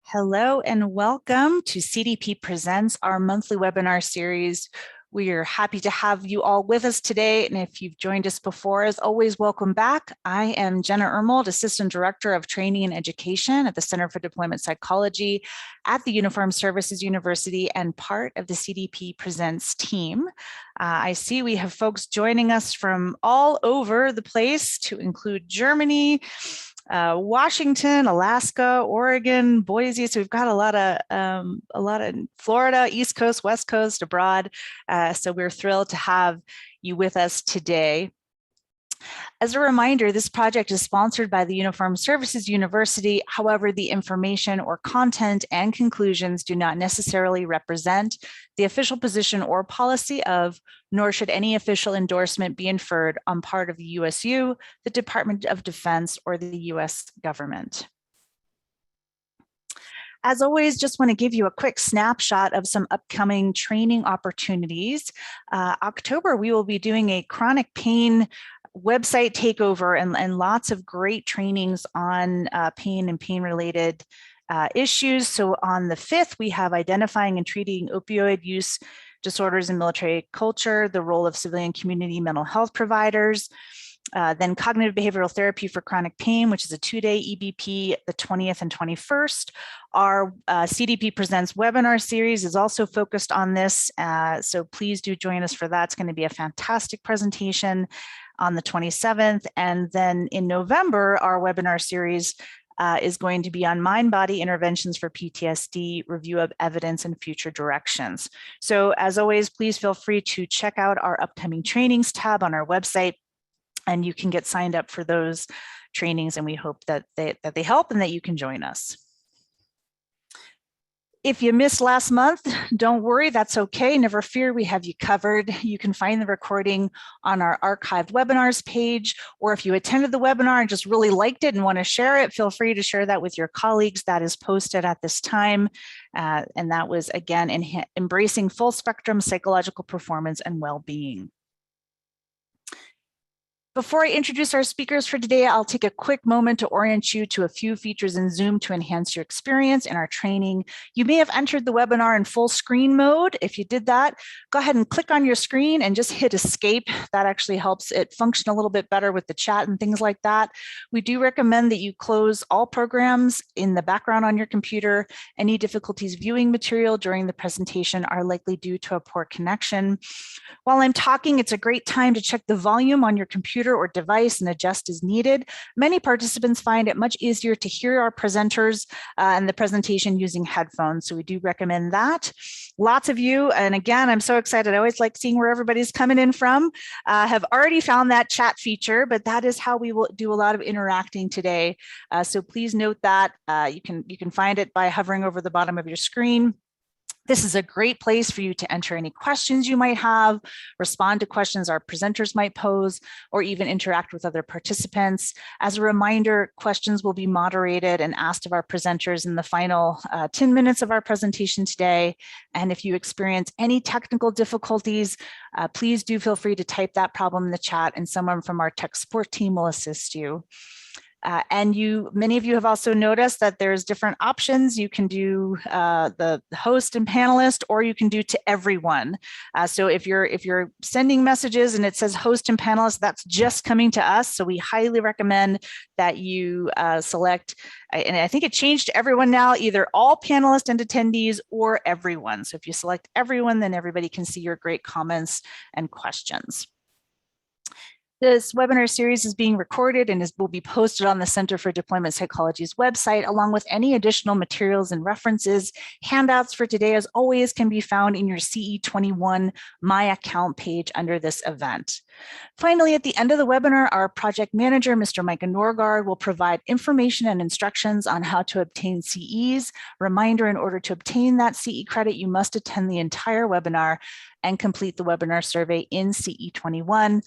Hello and welcome to CDP Presents, our monthly webinar series. We are happy to have you all with us today. And if you've joined us before, as always, welcome back. I am Jenna Ermold, Assistant Director of Training and Education at the Center for Deployment Psychology at the Uniformed Services University and part of the CDP Presents team. I see we have folks joining us from all over the place, to include Germany, Washington, Alaska, Oregon, Boise. So we've got a lot of Florida, East Coast, West Coast, abroad. So we're thrilled to have you with us today. As a reminder, this project is sponsored by the Uniformed Services University. However, the information or content and conclusions do not necessarily represent the official position or policy of, nor should any official endorsement be inferred on part of the USU, the Department of Defense, or the US government. As always, just want to give you a quick snapshot of some upcoming training opportunities. October, we will be doing a chronic pain website takeover and lots of great trainings on pain and pain-related issues. So on the 5th, we have identifying and treating opioid use disorders in military culture, the role of civilian community mental health providers. Then cognitive behavioral therapy for chronic pain, which is a 2-day EBP, the 20th and 21st. Our CDP Presents webinar series is also focused on this. So please do join us for that. It's going to be a fantastic presentation on the 27th. And then in November, our webinar series is going to be on mind-body interventions for PTSD, review of evidence and future directions. So as always, please feel free to check out our upcoming trainings tab on our website, and you can get signed up for those trainings, and we hope that they help and that you can join us. If you missed last month, don't worry, that's okay. Never fear, we have you covered. You can find the recording on our archived webinars page, or if you attended the webinar and just really liked it and want to share it, feel free to share that with your colleagues. That is posted at this time. And that was, again, embracing full spectrum psychological performance and well-being. Before I introduce our speakers for today, I'll take a quick moment to orient you to a few features in Zoom to enhance your experience in our training. You may have entered the webinar in full screen mode. If you did that, go ahead and click on your screen and just hit escape. That actually helps it function a little bit better with the chat and things like that. We do recommend that you close all programs in the background on your computer. Any difficulties viewing material during the presentation are likely due to a poor connection. While I'm talking, it's a great time to check the volume on your computer or device and adjust as needed. Many participants find it much easier to hear our presenters and the presentation using headphones, so we do recommend that. Lots of you, and again, I'm so excited, I always like seeing where everybody's coming in from, have already found that chat feature, but that is how we will do a lot of interacting today. So please note that you can find it by hovering over the bottom of your screen. This is a great place for you to enter any questions you might have, respond to questions our presenters might pose, or even interact with other participants. As a reminder, questions will be moderated and asked of our presenters in the final 10 minutes of our presentation today. And if you experience any technical difficulties, please do feel free to type that problem in the chat and someone from our tech support team will assist you. And many of you have also noticed that there's different options. You can do the host and panelist, or you can do to everyone. So if you're sending messages and it says host and panelist, that's just coming to us. So we highly recommend that you select, and I think it changed to everyone now, either all panelists and attendees or everyone. So if you select everyone, then everybody can see your great comments and questions. This webinar series is being recorded and will be posted on the Center for Deployment Psychology's website, along with any additional materials and references. Handouts for today, as always, can be found in your CE21 My Account page under this event. Finally, at the end of the webinar, our project manager, Mr. Micah Norgard, will provide information and instructions on how to obtain CEs. Reminder, in order to obtain that CE credit, you must attend the entire webinar and complete the webinar survey in CE21.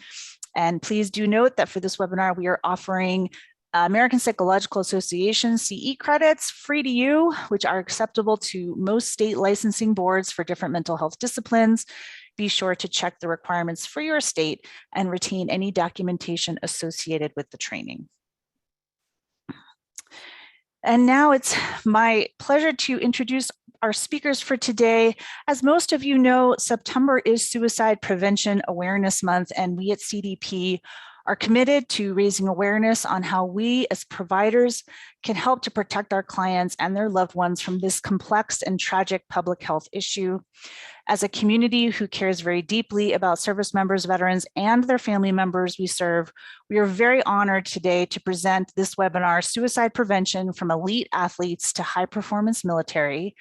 And please do note that for this webinar, we are offering American Psychological Association CE credits free to you, which are acceptable to most state licensing boards for different mental health disciplines. Be sure to check the requirements for your state and retain any documentation associated with the training. And now it's my pleasure to introduce our speakers for today. As most of you know, September is Suicide Prevention Awareness Month, and we at CDP are committed to raising awareness on how we as providers can help to protect our clients and their loved ones from this complex and tragic public health issue. As a community who cares very deeply about service members, veterans, and their family members we serve, we are very honored today to present this webinar, Suicide Prevention from Elite Athletes to High Performance Military,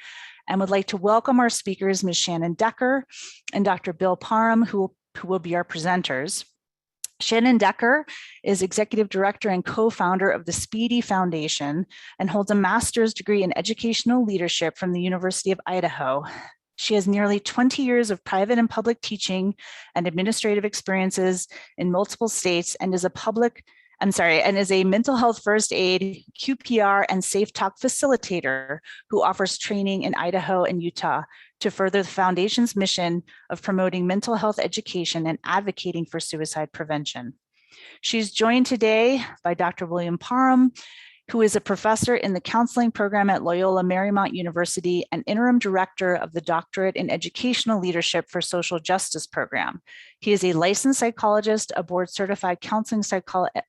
and would like to welcome our speakers, Ms. Shannon Decker and Dr. Bill Parham, who will be our presenters. Shannon Decker is Executive Director and co-founder of the Speedy Foundation and holds a master's degree in educational leadership from the University of Idaho. She has nearly 20 years of private and public teaching and administrative experiences in multiple states and is a mental health first aid, QPR, and Safe Talk facilitator who offers training in Idaho and Utah to further the foundation's mission of promoting mental health education and advocating for suicide prevention. She's joined today by Dr. William Parham, who is a professor in the counseling program at Loyola Marymount University and interim director of the Doctorate in Educational Leadership for Social Justice program. He is a licensed psychologist, a board certified counseling psychologist,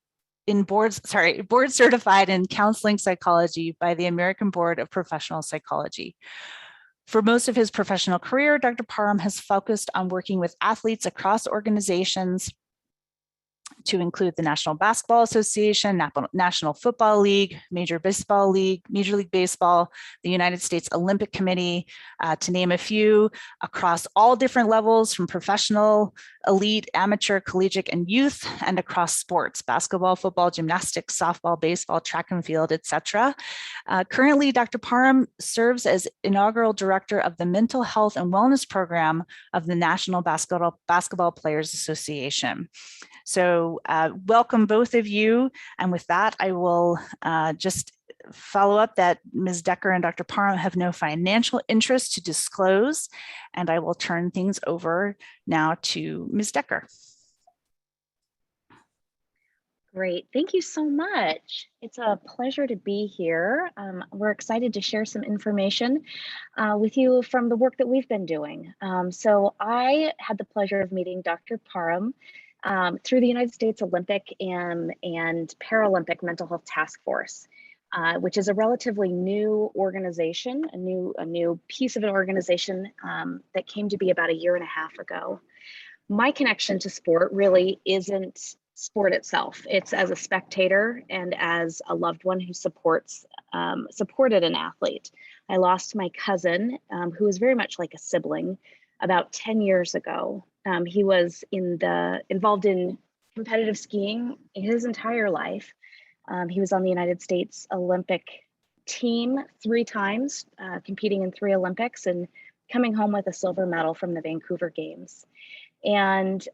board certified in counseling psychology by the American Board of Professional Psychology. For most of his professional career, Dr. Parham has focused on working with athletes across organizations to include the National Basketball Association, National Football League, Major League Baseball, the United States Olympic Committee, to name a few, across all different levels from professional, elite, amateur, collegiate, and youth, and across sports, basketball, football, gymnastics, softball, baseball, track and field, etc. Currently, Dr. Parham serves as inaugural director of the Mental Health and Wellness Program of the National Basketball Players Association. So welcome both of you. And with that, I will just follow up that Ms. Decker and Dr. Parham have no financial interest to disclose. And I will turn things over now to Ms. Decker. Great, thank you so much. It's a pleasure to be here. We're excited to share some information with you from the work that we've been doing. So I had the pleasure of meeting Dr. Parham through the United States Olympic and Paralympic Mental Health Task Force, which is a relatively new organization, a new piece of an organization that came to be about 1.5 years ago. My connection to sport really isn't sport itself. It's as a spectator and as a loved one who supported an athlete. I lost my cousin, who was very much like a sibling, about 10 years ago. He was involved in competitive skiing his entire life. He was on the United States Olympic team 3 times, competing in 3 Olympics and coming home with a silver medal from the Vancouver Games. And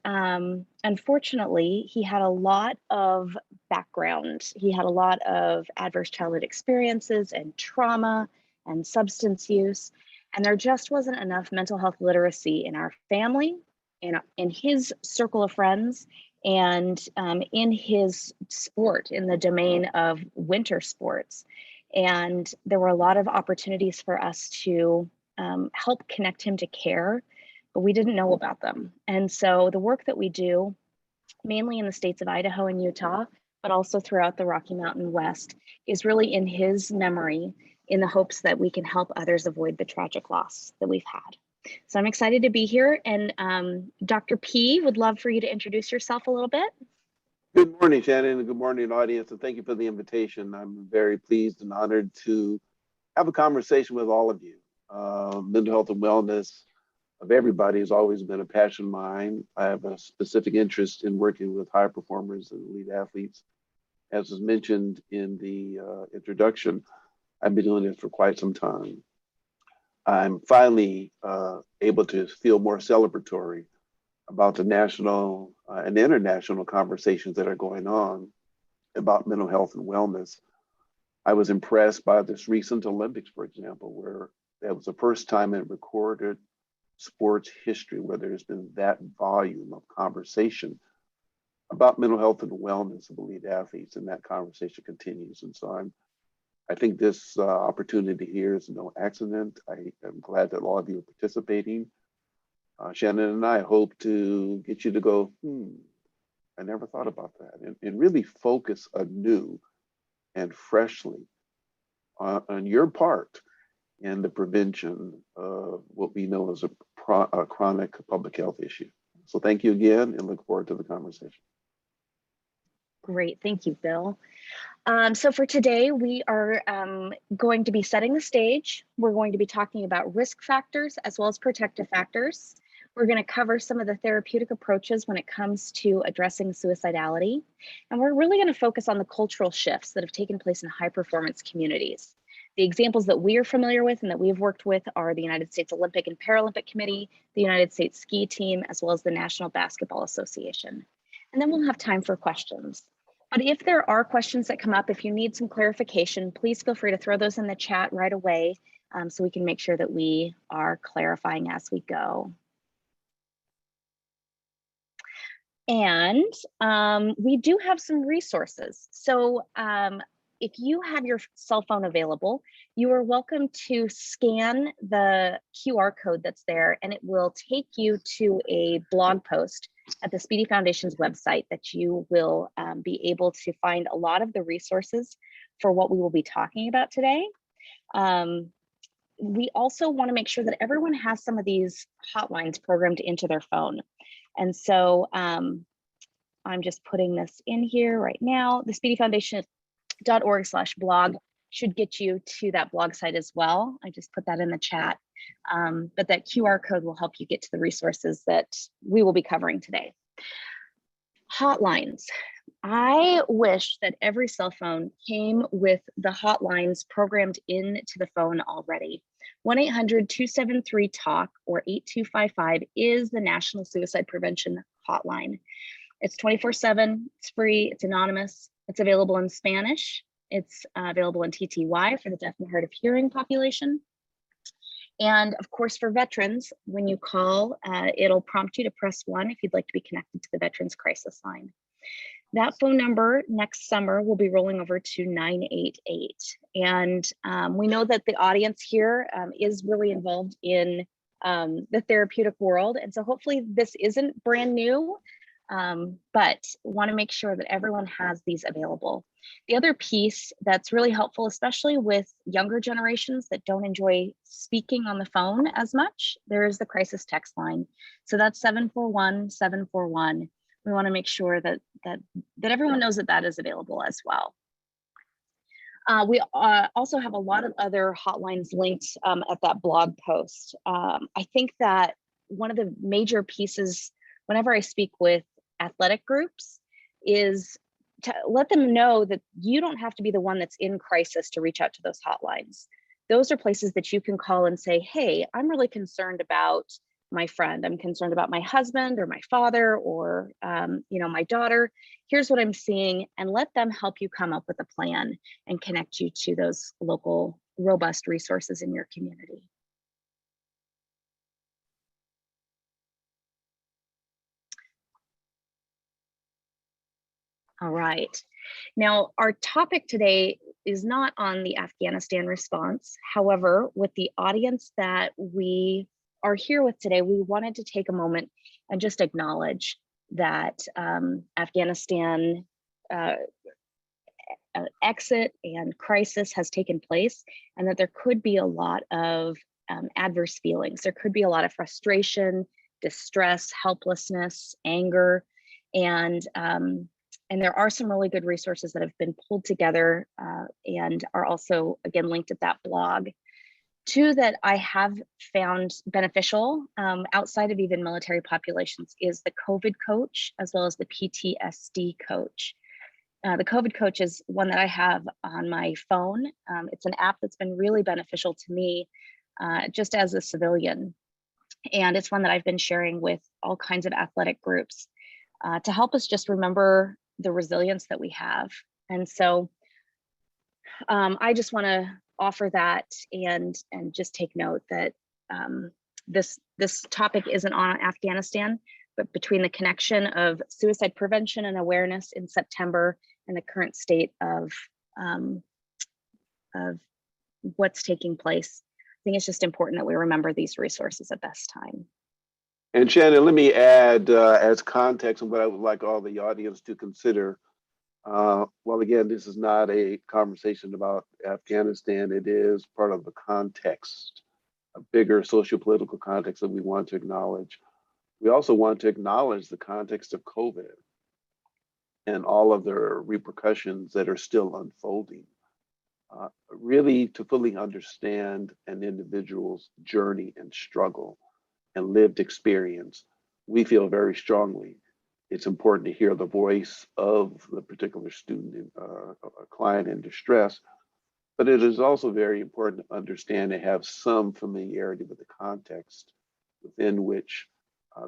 unfortunately, he had a lot of background. He had a lot of adverse childhood experiences and trauma and substance use. And there just wasn't enough mental health literacy in our family, in his circle of friends, and in his sport, in the domain of winter sports. And there were a lot of opportunities for us to help connect him to care, but we didn't know about them. And so the work that we do, mainly in the states of Idaho and Utah, but also throughout the Rocky Mountain West, is really in his memory, in the hopes that we can help others avoid the tragic loss that we've had. So I'm excited to be here. And Dr. P, would love for you to introduce yourself a little bit. Good morning, Shannon, and good morning, audience, and thank you for the invitation. I'm very pleased and honored to have a conversation with all of you. Mental health and wellness of everybody has always been a passion of mine. I have a specific interest in working with high performers and elite athletes. As was mentioned in the introduction, I've been doing it for quite some time. I'm finally able to feel more celebratory about the national and international conversations that are going on about mental health and wellness. I was impressed by this recent Olympics, for example, where that was the first time in recorded sports history where there's been that volume of conversation about mental health and wellness of elite athletes, and that conversation continues. And so I'm I think this opportunity here is no accident. I am glad that all of you are participating. Shannon and I hope to get you to go, I never thought about that, and really focus anew and freshly on your part in the prevention of what we know as a chronic public health issue. So thank you again and look forward to the conversation. Great, thank you, Bill. So for today, we are going to be setting the stage. We're going to be talking about risk factors as well as protective factors. We're going to cover some of the therapeutic approaches when it comes to addressing suicidality. And we're really going to focus on the cultural shifts that have taken place in high performance communities. The examples that we are familiar with and that we've worked with are the United States Olympic and Paralympic Committee, the United States Ski Team, as well as the National Basketball Association. And then we'll have time for questions. But if there are questions that come up, if you need some clarification, please feel free to throw those in the chat right away so we can make sure that we are clarifying as we go. And we do have some resources. So if you have your cell phone available, you are welcome to scan the QR code that's there, and it will take you to a blog post at the Speedy Foundation's website that you will be able to find a lot of the resources for what we will be talking about today. We also want to make sure that everyone has some of these hotlines programmed into their phone. And so I'm just putting this in here right now. The speedyfoundation.org/blog should get you to that blog site as well. I just put that in the chat. But that QR code will help you get to the resources that we will be covering today. Hotlines. I wish that every cell phone came with the hotlines programmed into the phone already. 1-800-273-TALK or 8255 is the National Suicide Prevention Hotline. It's 24/7, it's free, it's anonymous, it's available in Spanish, it's available in TTY for the deaf and hard of hearing population. And of course, for veterans, when you call, it'll prompt you to press 1 if you'd like to be connected to the Veterans Crisis Line. That phone number next summer will be rolling over to 988. And we know that the audience here is really involved in the therapeutic world. And so hopefully this isn't brand new, but want to make sure that everyone has these available. The other piece that's really helpful, especially with younger generations that don't enjoy speaking on the phone as much, there is the crisis text line. So that's 741-741. We want to make sure that everyone knows that that is available as well. We also have a lot of other hotlines linked at that blog post. I think that one of the major pieces, whenever I speak with athletic groups, is to let them know that you don't have to be the one that's in crisis to reach out to those hotlines. Those are places that you can call and say, hey, I'm really concerned about my friend. I'm concerned about my husband or my father or my daughter. Here's what I'm seeing, and let them help you come up with a plan and connect you to those local robust resources in your community. All right. Now, our topic today is not on the Afghanistan response. However, with the audience that we are here with today, we wanted to take a moment and just acknowledge that Afghanistan exit and crisis has taken place, and that there could be a lot of adverse feelings. There could be a lot of frustration, distress, helplessness, anger, and there are some really good resources that have been pulled together and are also, again, linked at that blog. Two that I have found beneficial outside of even military populations is the COVID coach, as well as the PTSD coach. The COVID coach is one that I have on my phone. It's an app that's been really beneficial to me just as a civilian. And it's one that I've been sharing with all kinds of athletic groups to help us just remember the resilience that we have. And so I just want to offer that and just take note that this topic isn't on Afghanistan, but between the connection of suicide prevention and awareness in September and the current state of of what's taking place. I think it's just important that we remember these resources at this time. And Shannon, let me add as context and what I would like all the audience to consider. Well, again, this is not a conversation about Afghanistan. It is part of the context, a bigger socio-political context that we want to acknowledge. We also want to acknowledge the context of COVID and all of the repercussions that are still unfolding. Really to fully understand an individual's journey and struggle and lived experience, we feel very strongly it's important to hear the voice of the particular student, client in distress, but it is also very important to understand and have some familiarity with the context within which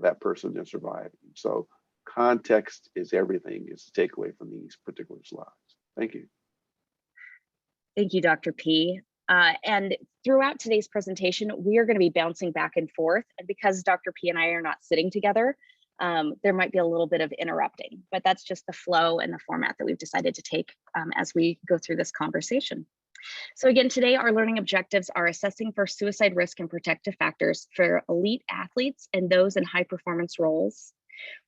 that person is surviving. So context is everything is the takeaway from these particular slides. Thank you. Thank you, Dr. P. And throughout today's presentation, we are going to be bouncing back and forth. And because Dr. P and I are not sitting together, there might be a little bit of interrupting, but that's just the flow and the format that we've decided to take as we go through this conversation. So again, today our learning objectives are assessing for suicide risk and protective factors for elite athletes and those in high performance roles.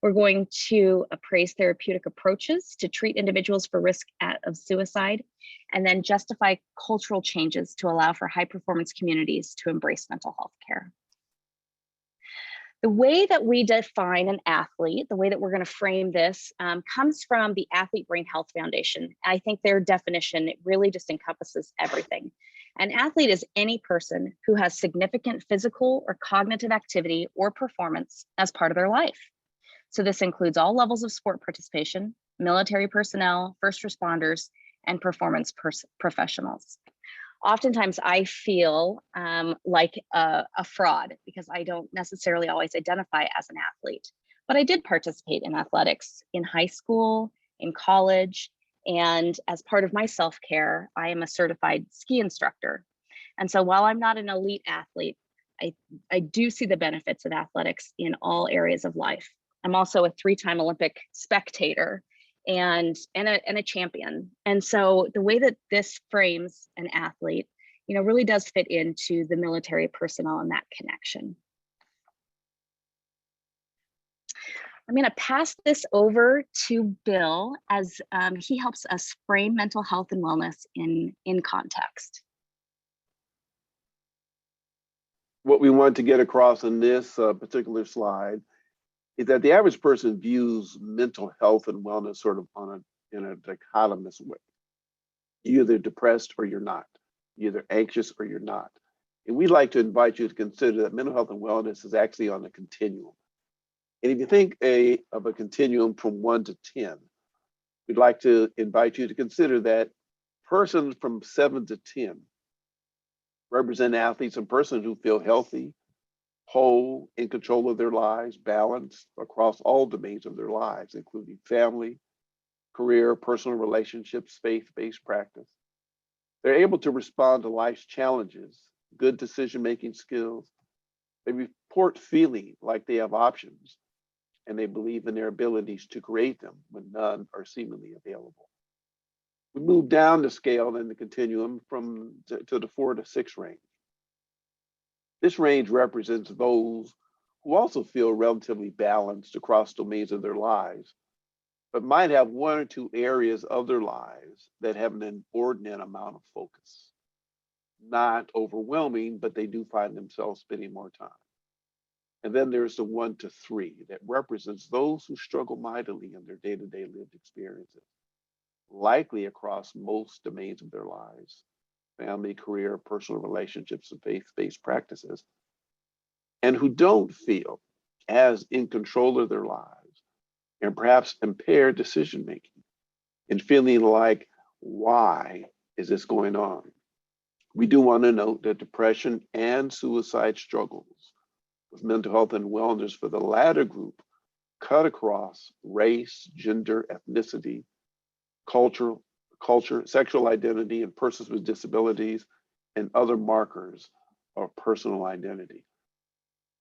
We're going to appraise therapeutic approaches to treat individuals for risk of suicide, and then justify cultural changes to allow for high performance communities to embrace mental health care. The way that we define an athlete, the way that we're going to frame this, comes from the Athlete Brain Health Foundation. I think their definition really just encompasses everything. An athlete is any person who has significant physical or cognitive activity or performance as part of their life. So this includes all levels of sport participation, military personnel, first responders, and performance professionals. Oftentimes I feel like a fraud because I don't necessarily always identify as an athlete, but I did participate in athletics in high school, in college, and as part of my self-care, I am a certified ski instructor. And so while I'm not an elite athlete, I do see the benefits of athletics in all areas of life. I'm also a 3-time Olympic spectator and a champion. And so the way that this frames an athlete, really does fit into the military personnel and that connection. I'm going to pass this over to Bill as he helps us frame mental health and wellness in context. What we want to get across in this particular slide is that the average person views mental health and wellness sort of in a dichotomous way. You're either depressed or you're not. You're either anxious or you're not. And we'd like to invite you to consider that mental health and wellness is actually on a continuum. And if you think of a continuum from 1 to 10, we'd like to invite you to consider that persons from 7 to 10 represent athletes and persons who feel healthy, whole, in control of their lives, balanced across all domains of their lives, including family, career, personal relationships, faith-based practice. They're able to respond to life's challenges, good decision-making skills. They report feeling like they have options, and they believe in their abilities to create them when none are seemingly available. We move down the scale in the continuum to the 4 to 6 range. This range represents those who also feel relatively balanced across domains of their lives, but might have 1 or 2 areas of their lives that have an inordinate amount of focus. Not overwhelming, but they do find themselves spending more time. And then there's the 1 to 3 that represents those who struggle mightily in their day-to-day lived experiences, likely across most domains of their lives: family, career, personal relationships, and faith-based practices, and who don't feel as in control of their lives and perhaps impaired decision-making and feeling like, why is this going on? We do want to note that depression and suicide struggles with mental health and wellness for the latter group cut across race, gender, ethnicity, culture, sexual identity, and persons with disabilities, and other markers of personal identity.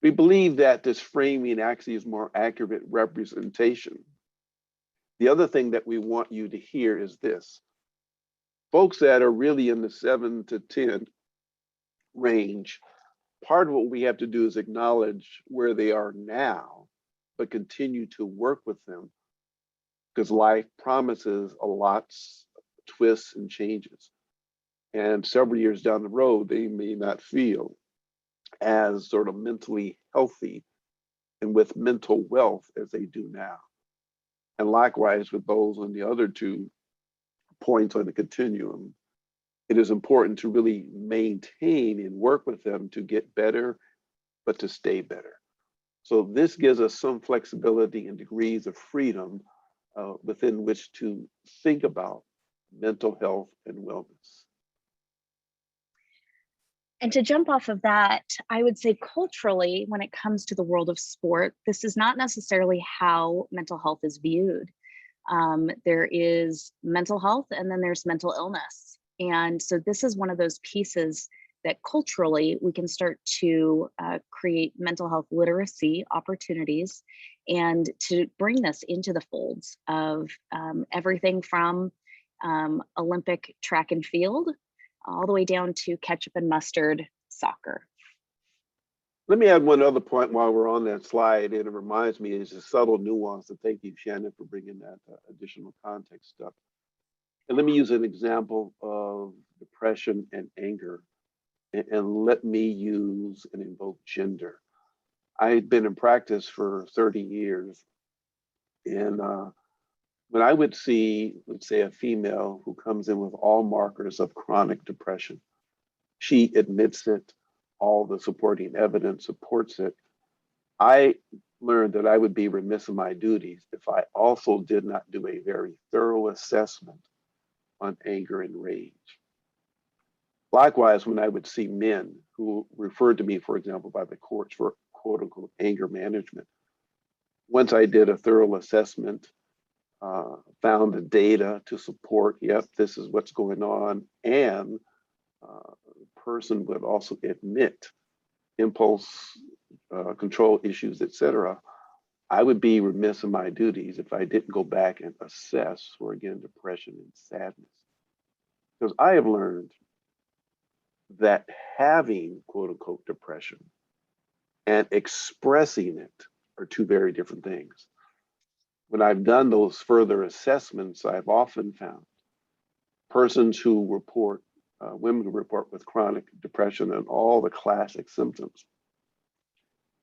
We believe that this framing actually is more accurate representation. The other thing that we want you to hear is this: folks that are really in the 7 to 10 range, part of what we have to do is acknowledge where they are now, but continue to work with them, because life promises a lot of twists and changes. And several years down the road, they may not feel as sort of mentally healthy and with mental wealth as they do now. And likewise, with those on the other 2 points on the continuum, it is important to really maintain and work with them to get better, but to stay better. So this gives us some flexibility and degrees of freedom within which to think about mental health and wellness. And to jump off of that, I would say culturally, when it comes to the world of sport, this is not necessarily how mental health is viewed. There is mental health and then there's mental illness. And so this is one of those pieces that culturally we can start to create mental health literacy opportunities and to bring this into the folds of everything from Olympic track and field all the way down to ketchup and mustard soccer. Let me add one other point while we're on that slide, and it reminds me, is a subtle nuance. And thank you, Shannon, for bringing that additional context up. And let me use an example of depression and anger, and let me use and invoke gender. I've been in practice for 30 years, and when I would see, let's say, a female who comes in with all markers of chronic depression, she admits it, all the supporting evidence supports it. I learned that I would be remiss in my duties if I also did not do a very thorough assessment on anger and rage. Likewise, when I would see men who referred to me, for example, by the courts for quote unquote anger management, once I did a thorough assessment, found the data to support, yep, this is what's going on, and the person would also admit impulse control issues, etc., I would be remiss in my duties if I didn't go back and assess for, again, depression and sadness. Because I have learned that having quote unquote depression and expressing it are 2 very different things. When I've done those further assessments, I've often found persons who report, women who report with chronic depression and all the classic symptoms,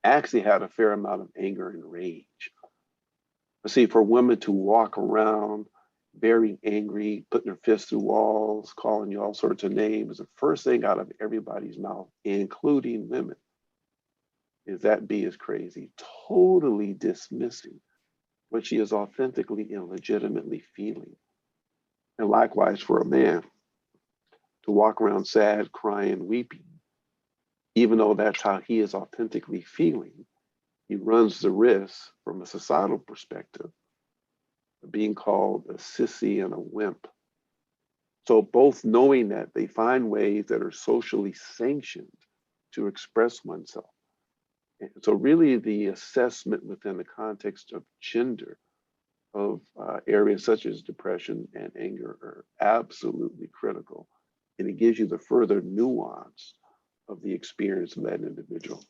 actually had a fair amount of anger and rage. But see, for women to walk around very angry, putting their fists through walls, calling you all sorts of names, the first thing out of everybody's mouth, including women, is that bee is crazy, totally dismissing what she is authentically and legitimately feeling. And likewise for a man to walk around sad, crying, weeping, even though that's how he is authentically feeling, he runs the risk from a societal perspective of being called a sissy and a wimp. So both knowing that, they find ways that are socially sanctioned to express oneself. And so really the assessment within the context of gender of areas such as depression and anger are absolutely critical. And it gives you the further nuance of the experience of that individual.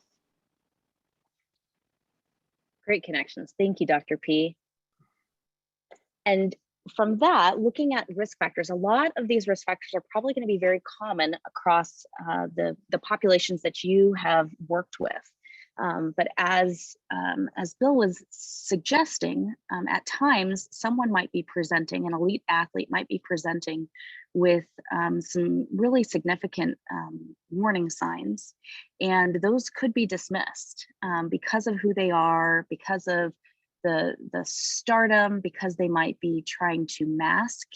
Great connections. Thank you, Dr. P. And from that, looking at risk factors, a lot of these risk factors are probably going to be very common across the populations that you have worked with. But as Bill was suggesting, at times someone might be presenting, an elite athlete might be presenting with some really significant warning signs, and those could be dismissed because of who they are, because of the stardom, because they might be trying to mask.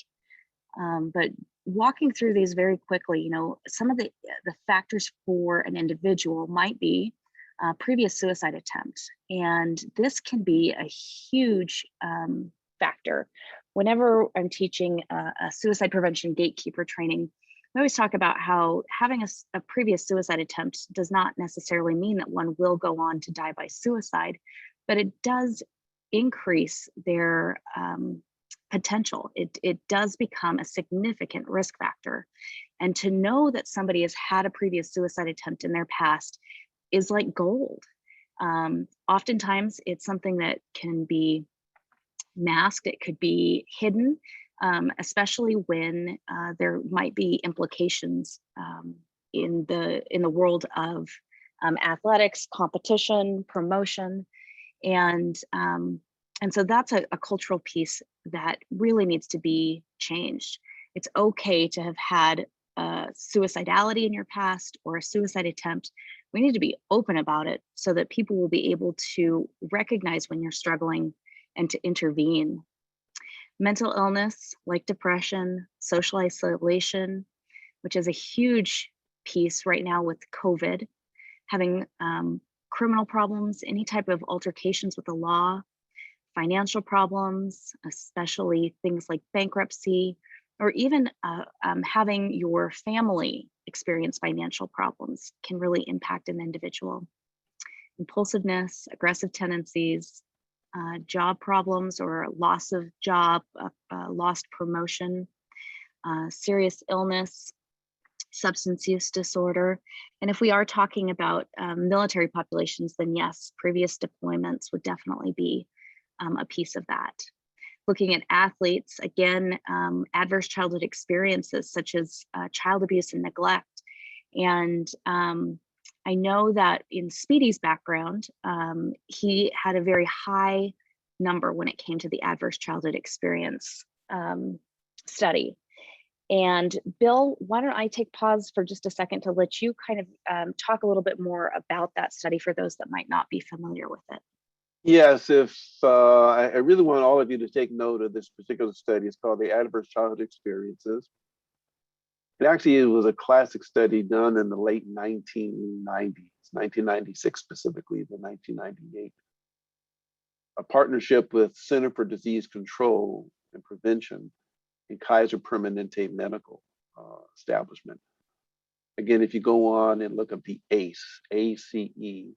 But walking through these very quickly, you know, some of the factors for an individual might be previous suicide attempt. And this can be a huge factor. Whenever I'm teaching a suicide prevention gatekeeper training, we always talk about how having a previous suicide attempt does not necessarily mean that one will go on to die by suicide, but it does increase their potential. It does become a significant risk factor. And to know that somebody has had a previous suicide attempt in their past is like gold. Oftentimes it's something that can be masked, it could be hidden, especially when there might be implications in the world of athletics, competition, promotion, and so that's a cultural piece that really needs to be changed. It's okay to have had suicidality in your past or a suicide attempt. We need to be open about it so that people will be able to recognize when you're struggling and to intervene. Mental illness like depression, social isolation, which is a huge piece right now with COVID, having criminal problems, any type of altercations with the law, financial problems, especially things like bankruptcy, or even having your family experience financial problems can really impact an individual. Impulsiveness, aggressive tendencies, job problems or loss of job, lost promotion, serious illness, substance use disorder. And if we are talking about military populations, then yes, previous deployments would definitely be a piece of that. Looking at athletes, again, adverse childhood experiences such as child abuse and neglect. And I know that in Speedy's background, he had a very high number when it came to the adverse childhood experience study. And Bill, why don't I take pause for just a second to let you kind of talk a little bit more about that study for those that might not be familiar with it. Yes, if I really want all of you to take note of this particular study. It's called the Adverse Childhood Experiences. It was a classic study done in the late 1990s, 1996 specifically, to 1998. A partnership with Center for Disease Control and Prevention and Kaiser Permanente Medical Establishment. Again, if you go on and look up the ACE, A-C-E,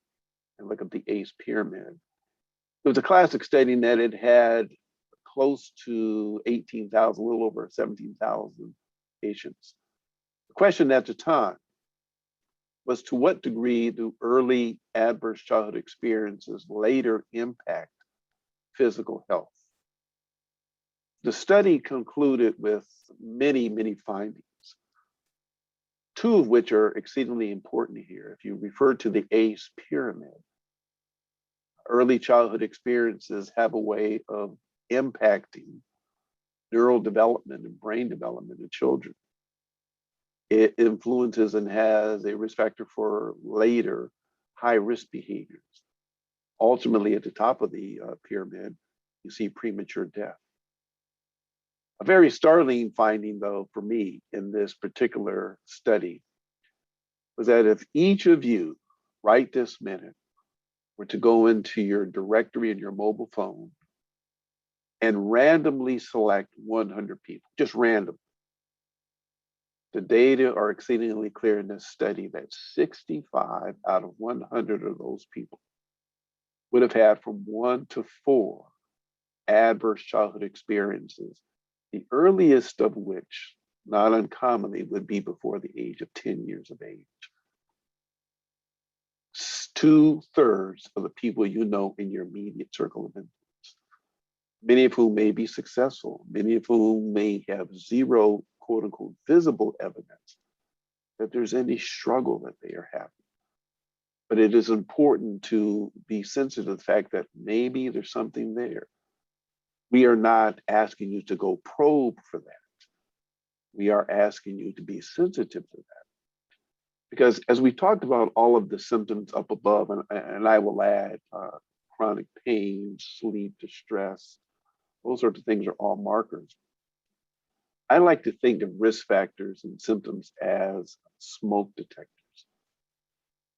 and look up the ACE pyramid, it was a classic study in that it had close to 18,000, a little over 17,000 patients. The question at the time was, to what degree do early adverse childhood experiences later impact physical health? The study concluded with many, many findings, two of which are exceedingly important here. If you refer to the ACE pyramid, early childhood experiences have a way of impacting neural development and brain development in children. It influences and has a risk factor for later high-risk behaviors. Ultimately, at the top of the pyramid, you see premature death. A very startling finding, though, for me in this particular study was that if each of you, right this minute, were to go into your directory in your mobile phone and randomly select 100 people, just random, the data are exceedingly clear in this study that 65 out of 100 of those people would have had from 1 to 4 adverse childhood experiences, the earliest of which, not uncommonly, would be before the age of 10 years of age. 2/3 of the people you know in your immediate circle of influence, many of whom may be successful, many of whom may have zero, quote unquote, visible evidence that there's any struggle that they are having. But it is important to be sensitive to the fact that maybe there's something there. We are not asking you to go probe for that. We are asking you to be sensitive to that. Because as we talked about all of the symptoms up above, and I will add chronic pain, sleep, distress, those sorts of things are all markers. I like to think of risk factors and symptoms as smoke detectors.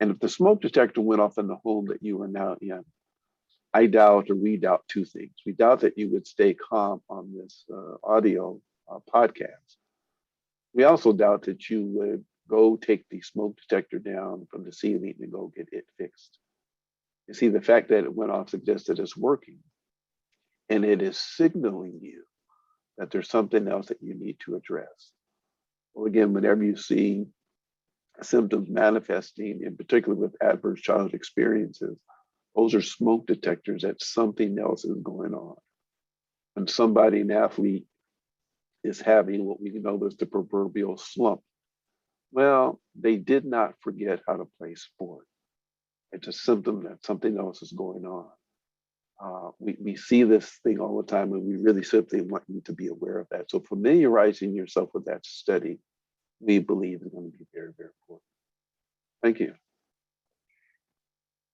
And if the smoke detector went off in the home that you are now in, I doubt, or we doubt, two things. We doubt that you would stay calm on this audio podcast. We also doubt that you would go take the smoke detector down from the ceiling and go get it fixed. You see, the fact that it went off suggests that it's working, and it is signaling you that there's something else that you need to address. Well, again, whenever you see symptoms manifesting, in particular with adverse childhood experiences, those are smoke detectors that something else is going on. When somebody, an athlete, is having what we know as the proverbial slump, well, they did not forget how to play sport. It's a symptom that something else is going on. We see this thing all the time, and we really simply want you to be aware of that. So familiarizing yourself with that study, we believe is going to be very, very important. Thank you.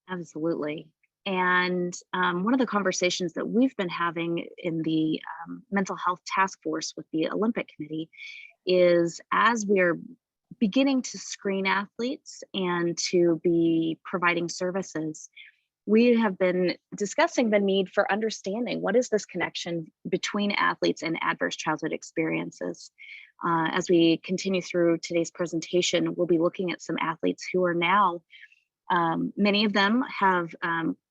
Absolutely. And one of the conversations that we've been having in the mental health task force with the Olympic Committee is, as we're beginning to screen athletes and to be providing services, we have been discussing the need for understanding what is this connection between athletes and adverse childhood experiences. As we continue through today's presentation, we'll be looking at some athletes who are now, many of them have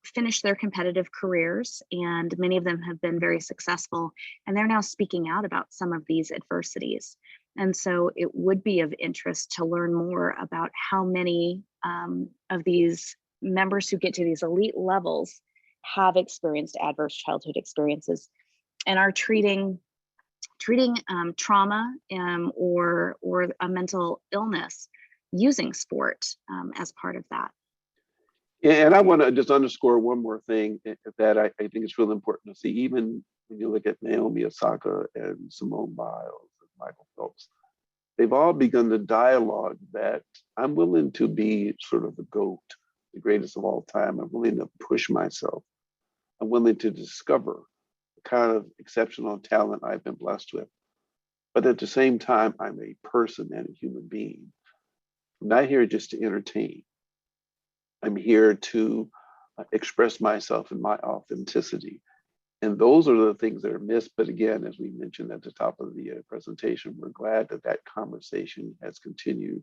finished their competitive careers, and many of them have been very successful, and they're now speaking out about some of these adversities. And so it would be of interest to learn more about how many of these members who get to these elite levels have experienced adverse childhood experiences and are treating trauma or a mental illness using sport as part of that. Yeah, and I want to just underscore one more thing that I think is really important to see. Even when you look at Naomi Osaka and Simone Biles and Michael Phelps, they've all begun the dialogue that I'm willing to be sort of the GOAT, the greatest of all time. I'm willing to push myself. I'm willing to discover the kind of exceptional talent I've been blessed with. But at the same time, I'm a person and a human being. I'm not here just to entertain. I'm here to express myself in my authenticity. And those are the things that are missed. But again, as we mentioned at the top of the presentation, we're glad that that conversation has continued.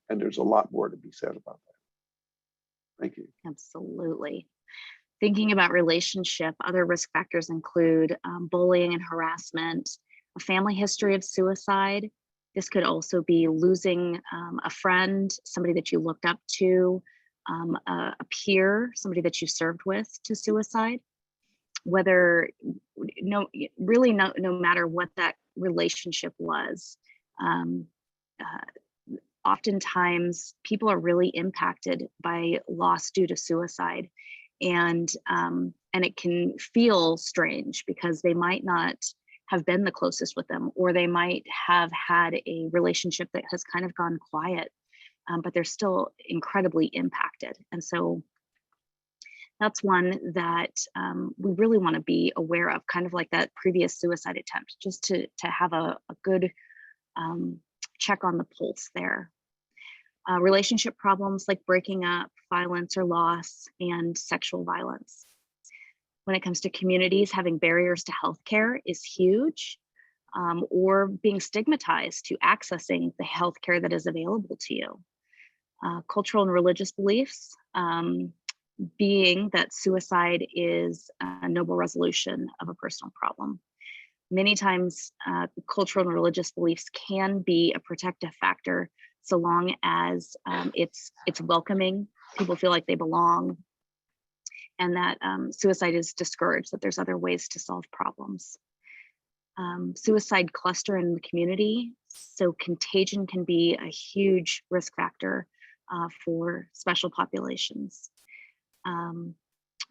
And there's a lot more to be said about that. Thank you. Absolutely. Thinking about relationship, other risk factors include bullying and harassment, a family history of suicide. This could also be losing a friend, somebody that you looked up to, a peer, somebody that you served with, to suicide. Whether, no matter what that relationship was, oftentimes people are really impacted by loss due to suicide, and it can feel strange because they might not have been the closest with them, or they might have had a relationship that has kind of gone quiet, but they're still incredibly impacted. And so that's one that we really want to be aware of, kind of like that previous suicide attempt, just to have a good check on the pulse there. Relationship problems like breaking up, violence or loss, and sexual violence. When it comes to communities, having barriers to healthcare is huge, or being stigmatized to accessing the healthcare that is available to you. Cultural and religious beliefs, being that suicide is a noble resolution of a personal problem. Many times, cultural and religious beliefs can be a protective factor so long as it's welcoming, people feel like they belong, and that suicide is discouraged, that there's other ways to solve problems. Suicide cluster in the community, so contagion can be a huge risk factor for special populations.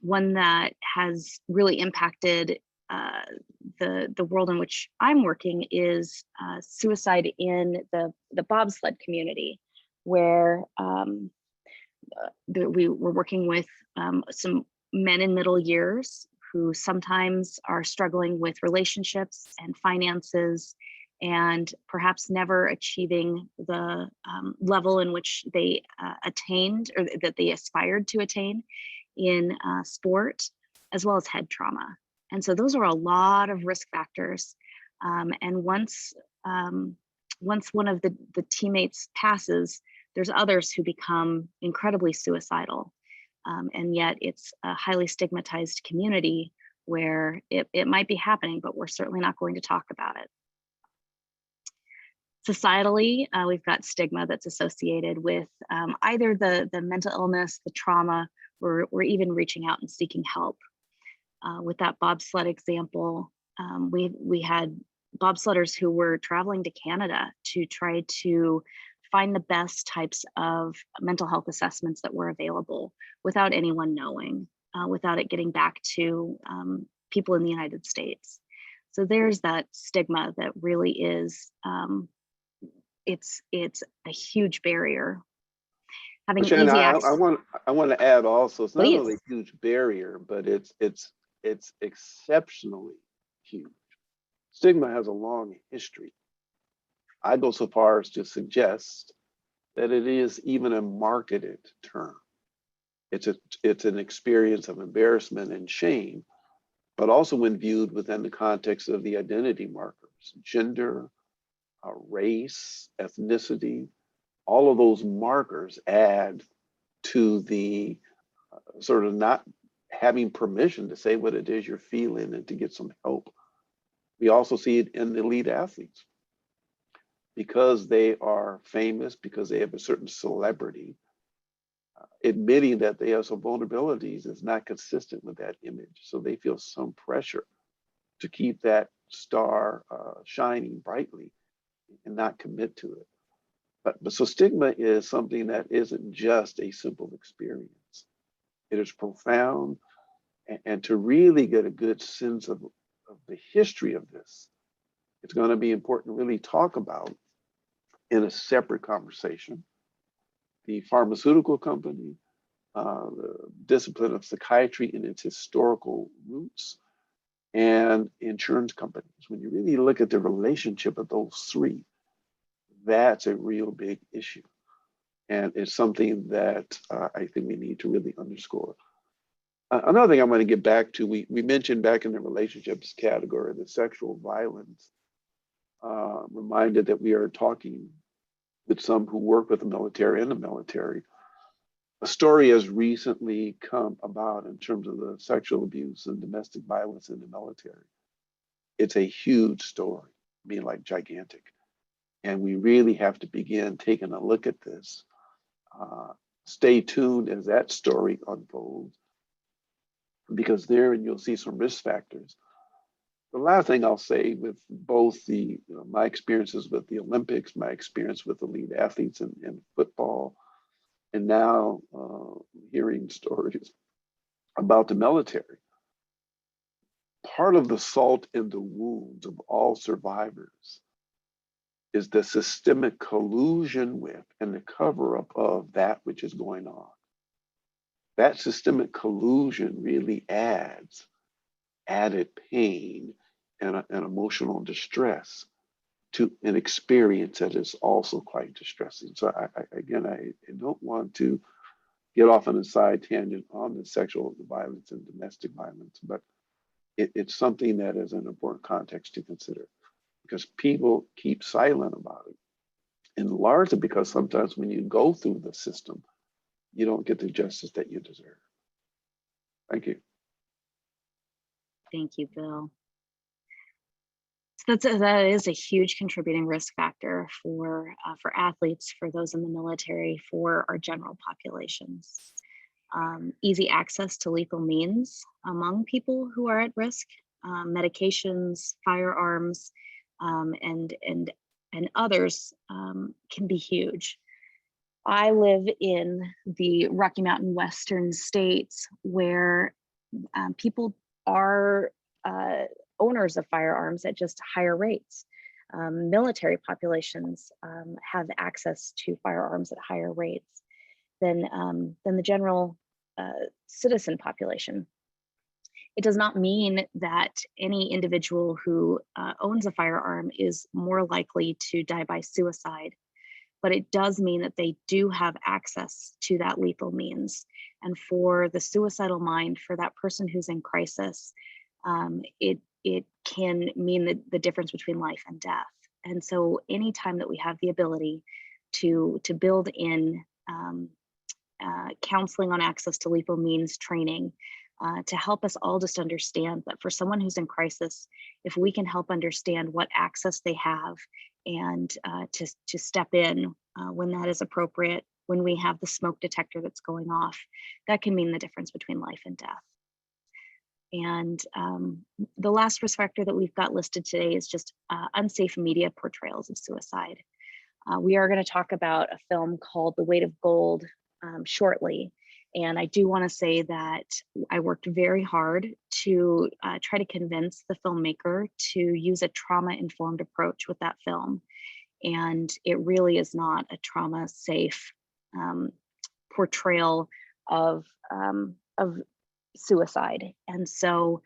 One that has really impacted the world in which I'm working is suicide in the bobsled community, where we were working with some men in middle years who sometimes are struggling with relationships and finances, and perhaps never achieving the level in which they attained, or that they aspired to attain in sport, as well as head trauma. And so those are a lot of risk factors. And once one of the teammates passes, there's others who become incredibly suicidal. And yet it's a highly stigmatized community where it might be happening, but we're certainly not going to talk about it. Societally, we've got stigma that's associated with either the mental illness, the trauma, or even reaching out and seeking help. With that bobsled example, we had bobsledders who were traveling to Canada to try to find the best types of mental health assessments that were available without anyone knowing, without it getting back to people in the United States. So there's that stigma that really is, it's a huge barrier. Having Shannon, easy I access. want to add also, it's not Please. only a huge barrier, but it's exceptionally huge. Stigma has a long history. I go so far as to suggest that it is even a marketed term. It's an experience of embarrassment and shame, but also when viewed within the context of the identity markers, gender, race, ethnicity, all of those markers add to the sort of not having permission to say what it is you're feeling and to get some help. We also see it in elite athletes. Because they are famous, because they have a certain celebrity, admitting that they have some vulnerabilities is not consistent with that image. So they feel some pressure to keep that star shining brightly and not commit to it. But so stigma is something that isn't just a simple experience. It is profound. And to really get a good sense of the history of this, it's going to be important to really talk about in a separate conversation the pharmaceutical company, the discipline of psychiatry in its historical roots, and insurance companies. When you really look at the relationship of those three, that's a real big issue. And it's something that I think we need to really underscore. Another thing I want to get back to, we mentioned back in the relationships category, the sexual violence, reminded that we are talking with some who work with the military and the military. A story has recently come about in terms of the sexual abuse and domestic violence in the military. It's a huge story, being like gigantic. And we really have to begin taking a look at this. Stay tuned as that story unfolds, because there you'll see some risk factors. The last thing I'll say, with both my experiences with the Olympics, my experience with elite athletes in football, and now hearing stories about the military, part of the salt in the wounds of all survivors is the systemic collusion with and the cover-up of that which is going on. That systemic collusion really adds added pain and emotional distress to an experience that is also quite distressing. So I don't want to get off on a side tangent on the sexual violence and domestic violence, but it's something that is an important context to consider, because people keep silent about it. And largely because sometimes when you go through the system, you don't get the justice that you deserve. Thank you. Thank you, Bill. So that is a huge contributing risk factor for athletes, for those in the military, for our general populations. Easy access to lethal means among people who are at risk, medications, firearms, and others can be huge. I live in the Rocky Mountain Western states, where people are owners of firearms at just higher rates. Military populations have access to firearms at higher rates than the general citizen population. It does not mean that any individual who owns a firearm is more likely to die by suicide, but it does mean that they do have access to that lethal means. And for the suicidal mind, for that person who's in crisis, it can mean the difference between life and death. And so anytime that we have the ability to build in counseling on access to lethal means training, to help us all just understand that for someone who's in crisis, if we can help understand what access they have and to step in when that is appropriate, when we have the smoke detector that's going off, that can mean the difference between life and death. And the last risk factor that we've got listed today is just unsafe media portrayals of suicide. We are going to talk about a film called The Weight of Gold shortly. And I do want to say that I worked very hard to try to convince the filmmaker to use a trauma-informed approach with that film. And it really is not a trauma-safe portrayal of suicide. And so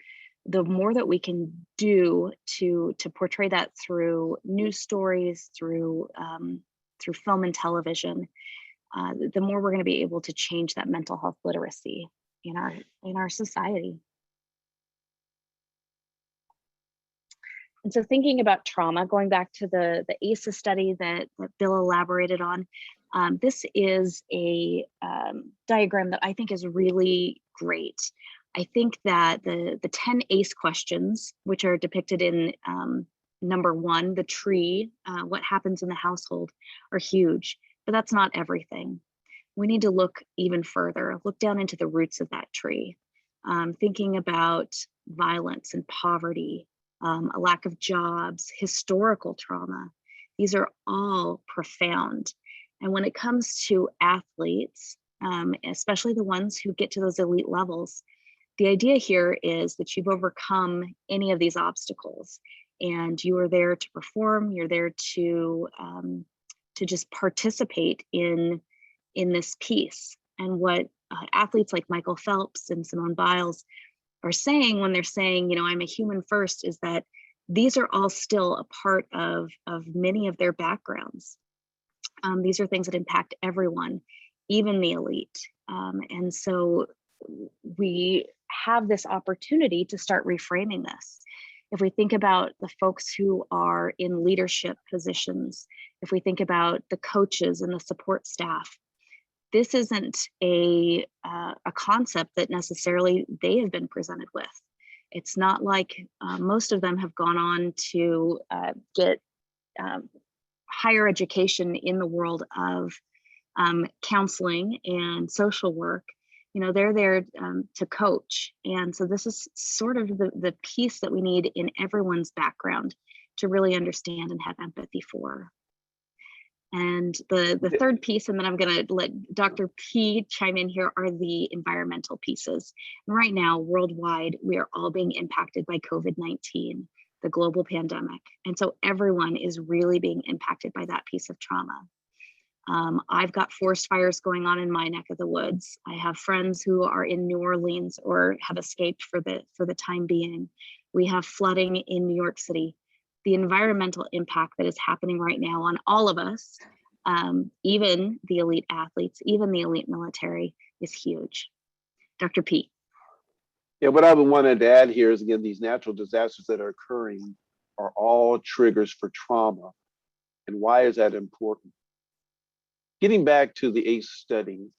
the more that we can do to portray that through news stories, through film and television, the more we're going to be able to change that mental health literacy in our society. And so thinking about trauma, going back to the ACEs study that Bill elaborated on, this is a diagram that I think is really great. I think that the 10 ACE questions, which are depicted in number 1, the tree, what happens in the household, are huge, but that's not everything. We need to look even further, look down into the roots of that tree, thinking about violence and poverty, a lack of jobs, historical trauma. These are all profound. And when it comes to athletes, especially the ones who get to those elite levels, the idea here is that you've overcome any of these obstacles and you are there to perform, you're there to just participate in this piece. And what athletes like Michael Phelps and Simone Biles are saying when they're saying, I'm a human first, is that these are all still a part of many of their backgrounds. These are things that impact everyone, even the elite. And so we have this opportunity to start reframing this. If we think about the folks who are in leadership positions, if we think about the coaches and the support staff, this isn't a concept that necessarily they have been presented with. It's not like most of them have gone on to get higher education in the world of counseling and social work. They're there to coach. And so this is sort of the piece that we need in everyone's background to really understand and have empathy for. And the third piece, and then I'm going to let Dr. P chime in here, are the environmental pieces. And right now, worldwide, we are all being impacted by COVID-19, the global pandemic. And so everyone is really being impacted by that piece of trauma. I've got forest fires going on in my neck of the woods. I have friends who are in New Orleans or have escaped for the time being. We have flooding in New York City. The environmental impact that is happening right now on all of us, even the elite athletes, even the elite military, is huge. Dr. P. Yeah, what I would want to add here is, again, these natural disasters that are occurring are all triggers for trauma. And why is that important? Getting back to the ACE study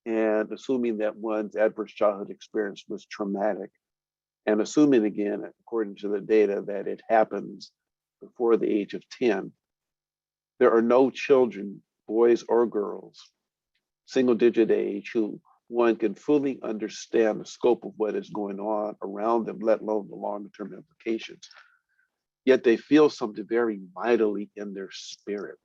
and assuming that one's adverse childhood experience was traumatic, and assuming, again, according to the data, that it happens before the age of 10, there are no children, boys or girls, single-digit age, who one can fully understand the scope of what is going on around them, let alone the longer-term implications. Yet they feel something very vitally in their spirit.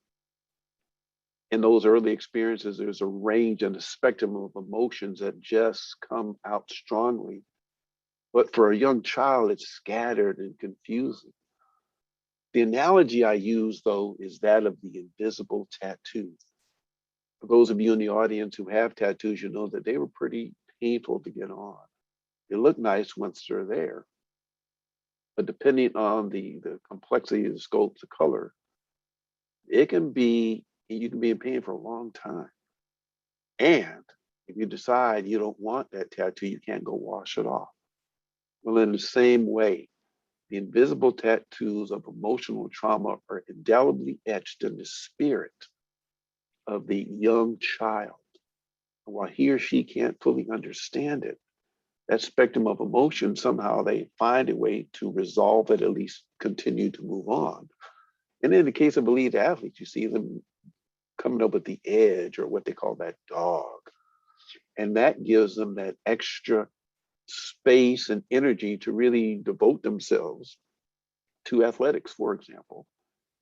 In those early experiences, there's a range and a spectrum of emotions that just come out strongly. But for a young child, it's scattered and confusing. The analogy I use, though, is that of the invisible tattoo. For those of you in the audience who have tattoos, you know that they were pretty painful to get on. They look nice once they're there. But depending on the complexity, the scope, the color, you can be in pain for a long time. And if you decide you don't want that tattoo, you can't go wash it off. Well, in the same way, the invisible tattoos of emotional trauma are indelibly etched in the spirit of the young child. And while he or she can't fully understand it, that spectrum of emotion, somehow they find a way to resolve it, at least continue to move on. And in the case of elite athletes, you see them coming up with the edge, or what they call that dog. And that gives them that extra space and energy to really devote themselves to athletics, for example,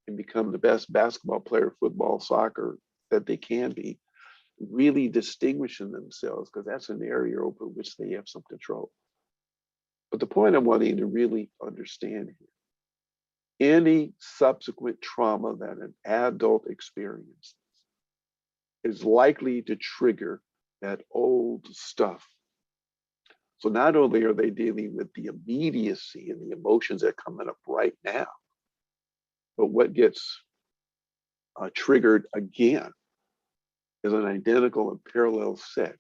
and become the best basketball player, football, soccer that they can be, really distinguishing themselves, because that's an area over which they have some control. But the point I want you to really understand here, any subsequent trauma that an adult experiences is likely to trigger that old stuff. So not only are they dealing with the immediacy and the emotions that are coming up right now, but what gets triggered again is an identical and parallel set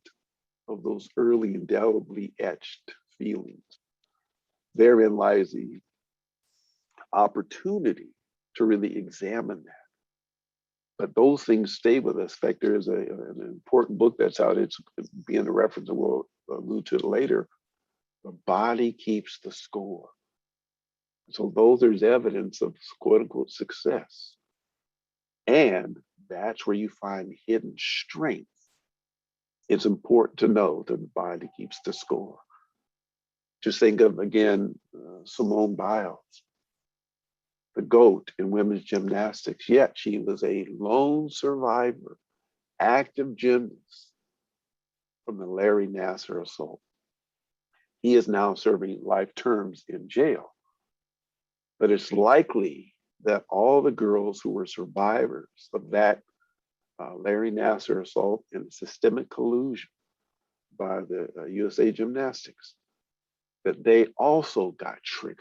of those early indelibly etched feelings. Therein lies the opportunity to really examine that. But those things stay with us. In fact, there is an important book that's out. It's being a reference, and we'll allude to it later. The body keeps the score. So there's evidence of quote unquote success. And that's where you find hidden strength. It's important to know that the body keeps the score. Just think of, again, Simone Biles, the GOAT in women's gymnastics, yet she was a lone survivor, active gymnast from the Larry Nassar assault. He is now serving life terms in jail. But it's likely that all the girls who were survivors of that Larry Nassar assault and systemic collusion by the USA Gymnastics, that they also got triggered.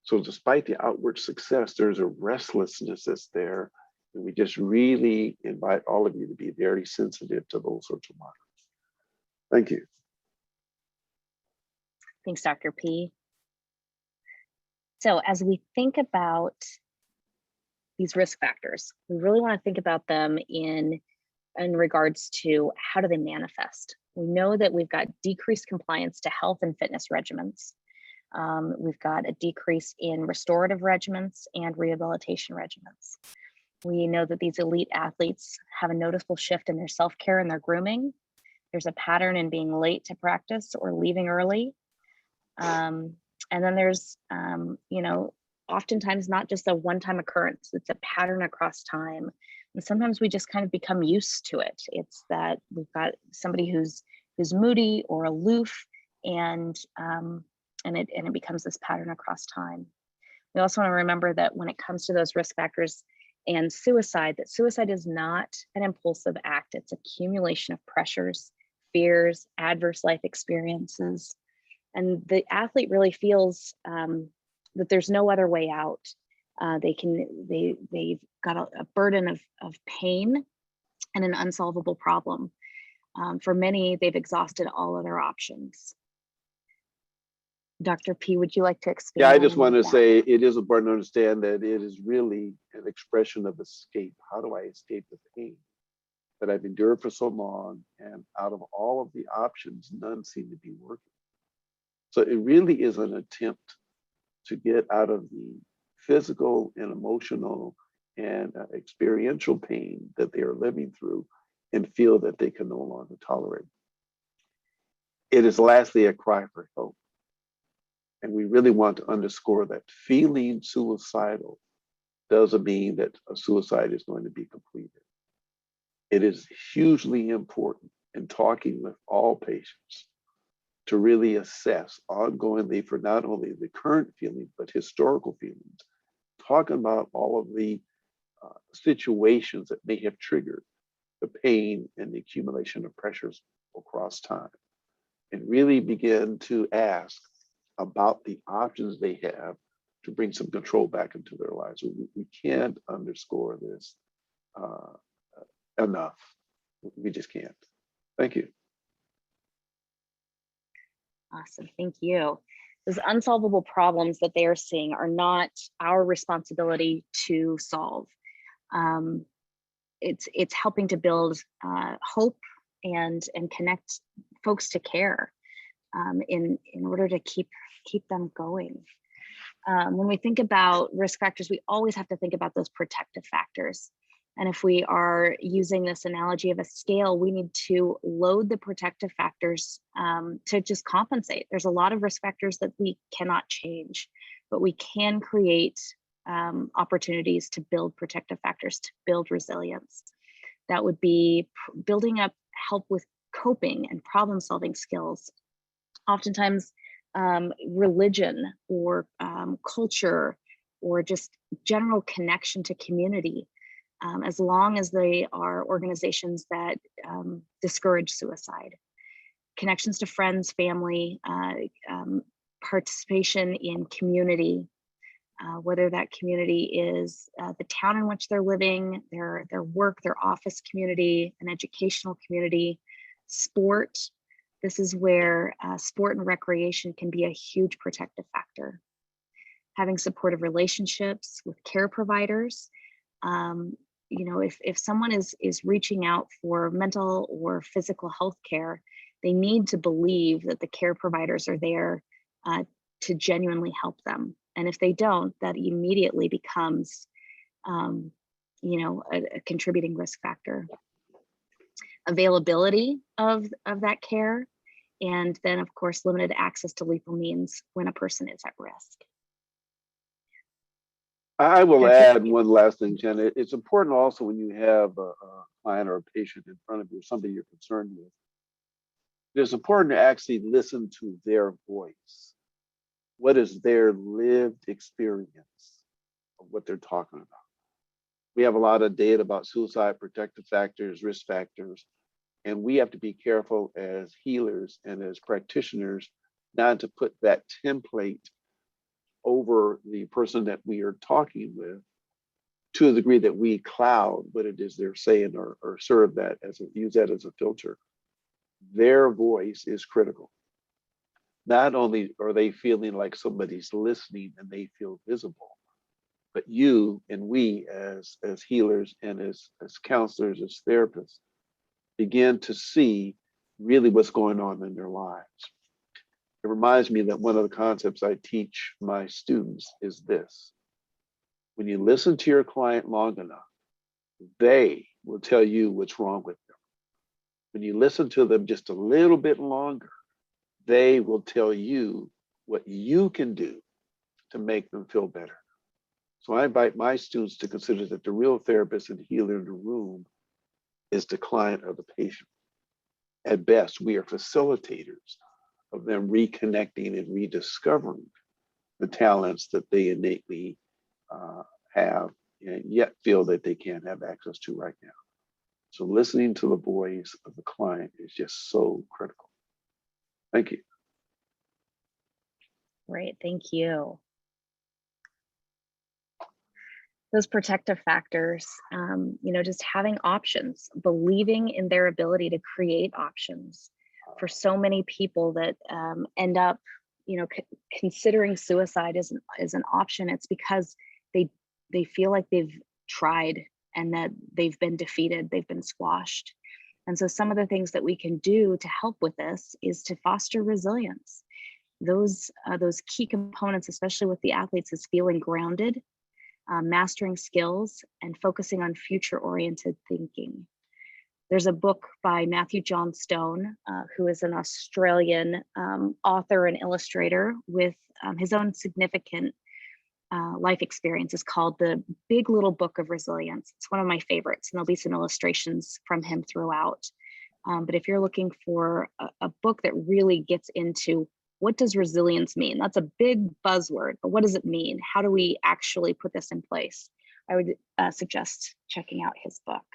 So despite the outward success, there's a restlessness that's there. And we just really invite all of you to be very sensitive to those sorts of markers. Thank you. Thanks, Dr. P. So as we think about these risk factors, we really want to think about them in regards to how do they manifest. We know that we've got decreased compliance to health and fitness regimens. We've got a decrease in restorative regimens and rehabilitation regimens. We know that these elite athletes have a noticeable shift in their self-care and their grooming. There's a pattern in being late to practice or leaving early. And then there's, oftentimes not just a one-time occurrence, it's a pattern across time. And sometimes we just kind of become used to it. It's that we've got somebody who's moody or aloof, and it becomes this pattern across time. We also want to remember that when it comes to those risk factors and suicide, that suicide is not an impulsive act. It's accumulation of pressures, fears, adverse life experiences. And the athlete really feels that there's no other way out. They've got a burden of pain and an unsolvable problem. For many, they've exhausted all other options. Dr. P, would you like to expand? Yeah, I just want to say it is important to understand that it is really an expression of escape. How do I escape the pain that I've endured for so long? And out of all of the options, none seem to be working. So it really is an attempt to get out of the physical and emotional and experiential pain that they are living through and feel that they can no longer tolerate. It is lastly a cry for help. And we really want to underscore that feeling suicidal doesn't mean that a suicide is going to be completed. It is hugely important in talking with all patients to really assess ongoingly for not only the current feelings, but historical feelings, talking about all of the situations that may have triggered the pain and the accumulation of pressures across time, and really begin to ask about the options they have to bring some control back into their lives. We can't underscore this enough. We just can't. Thank you. Awesome, thank you. Those unsolvable problems that they are seeing are not our responsibility to solve. It's helping to build hope and connect folks to care. in order to keep them going. When we think about risk factors, we always have to think about those protective factors. And if we are using this analogy of a scale, we need to load the protective factors to just compensate. There's a lot of risk factors that we cannot change, but we can create opportunities to build protective factors, to build resilience. That would be building up help with coping and problem solving skills. Oftentimes, religion or culture or just general connection to community, as long as they are organizations that discourage suicide. Connections to friends, family, participation in community, whether that community is the town in which they're living, their work, their office community, an educational community, sport. This is where sport and recreation can be a huge protective factor. Having supportive relationships with care providers. If someone is reaching out for mental or physical health care, they need to believe that the care providers are there to genuinely help them. And if they don't, that immediately becomes, a contributing risk factor. Availability of that care, and then of course, limited access to lethal means when a person is at risk. I will add one last thing, Jen. It's important also when you have a client or a patient in front of you, or somebody you're concerned with, it's important to actually listen to their voice. What is their lived experience of what they're talking about? We have a lot of data about suicide, protective factors, risk factors, and we have to be careful as healers and as practitioners not to put that template over the person that we are talking with to the degree that we cloud what it is they're saying or serve that use that as a filter. Their voice is critical. Not only are they feeling like somebody's listening and they feel visible, but you and we as healers and as counselors, as therapists, begin to see really what's going on in their lives. It reminds me that one of the concepts I teach my students is this. When you listen to your client long enough, they will tell you what's wrong with them. When you listen to them just a little bit longer, they will tell you what you can do to make them feel better. So I invite my students to consider that the real therapist and healer in the room is the client or the patient. At best, we are facilitators of them reconnecting and rediscovering the talents that they innately have and yet feel that they can't have access to right now. So listening to the voice of the client is just so critical. Thank you. Great, thank you. Those protective factors, just having options, believing in their ability to create options. For so many people that end up, considering suicide as an option, it's because they feel like they've tried and that they've been defeated, they've been squashed. And so some of the things that we can do to help with this is to foster resilience. Those key components, especially with the athletes, is feeling grounded, mastering skills, and focusing on future-oriented thinking. There's a book by Matthew John Stone, who is an Australian author and illustrator with his own significant life experiences, called The Big Little Book of Resilience. It's one of my favorites, and there'll be some illustrations from him throughout. But if you're looking for a book that really gets into what does resilience mean? That's a big buzzword, but what does it mean? How do we actually put this in place? I would suggest checking out his book.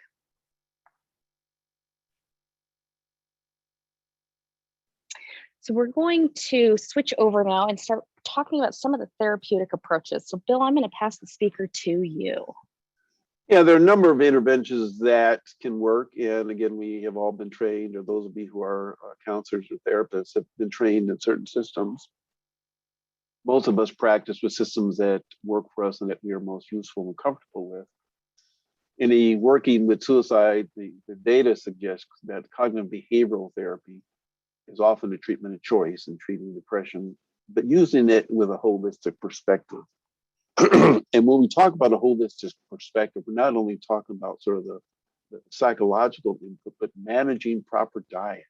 So we're going to switch over now and start talking about some of the therapeutic approaches. So Bill, I'm going to pass the speaker to you. Yeah, there are a number of interventions that can work. And again, we have all been trained, or those of you who are counselors or therapists have been trained in certain systems. Most of us practice with systems that work for us and that we are most useful and comfortable with. In the working with suicide, the data suggests that cognitive behavioral therapy is often a treatment of choice in treating depression, but using it with a holistic perspective. And when we talk about a holistic perspective, we're not only talking about sort of the psychological input, but managing proper diet,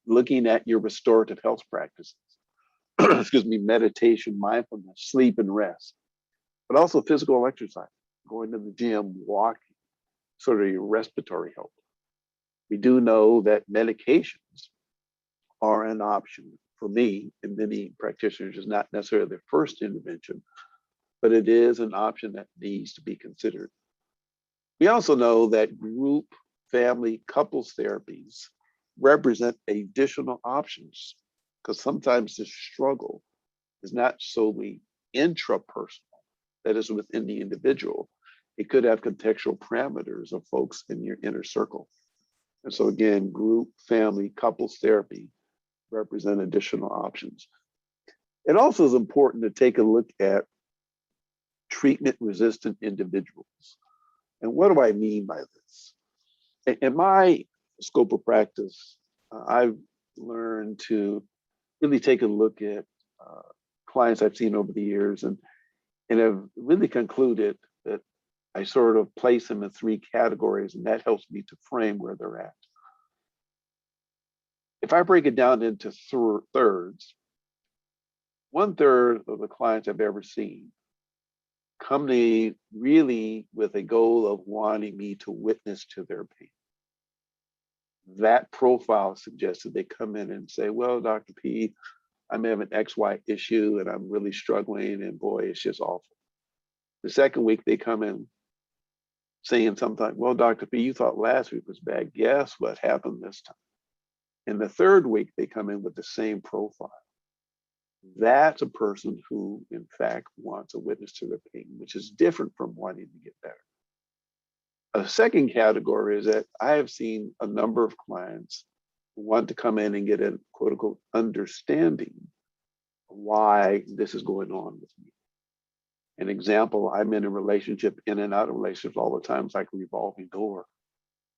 looking at your restorative health practices, excuse me, meditation, mindfulness, sleep and rest, but also physical exercise, going to the gym, walking, sort of your respiratory health. We do know that medications are an option for me and many practitioners. Is not necessarily the first intervention, but it is an option that needs to be considered. We also know that group, family, couples therapies represent additional options, because sometimes the struggle is not solely intrapersonal, that is within the individual. It could have contextual parameters of folks in your inner circle. And so again, group, family, couples therapy represent additional options. It also is important to take a look at treatment-resistant individuals. And what do I mean by this? In my scope of practice, I've learned to really take a look at clients I've seen over the years and have really concluded that I sort of place them in three categories, and that helps me to frame where they're at. If I break it down into thirds, 1/3 of the clients I've ever seen come to me really with a goal of wanting me to witness to their pain. That profile suggests that they come in and say, well, Dr. P, I'm having XY issue and I'm really struggling, and boy, it's just awful. The second week they come in saying something like, well, Dr. P, you thought last week was bad. Guess what happened this time? And the third week they come in with the same profile. That's a person who, in fact, wants a witness to their pain, which is different from wanting to get better. A second category is that I have seen a number of clients who want to come in and get a quote unquote understanding of why this is going on with me. An example, I'm in a relationship, in and out of relationships all the time. It's like a revolving door.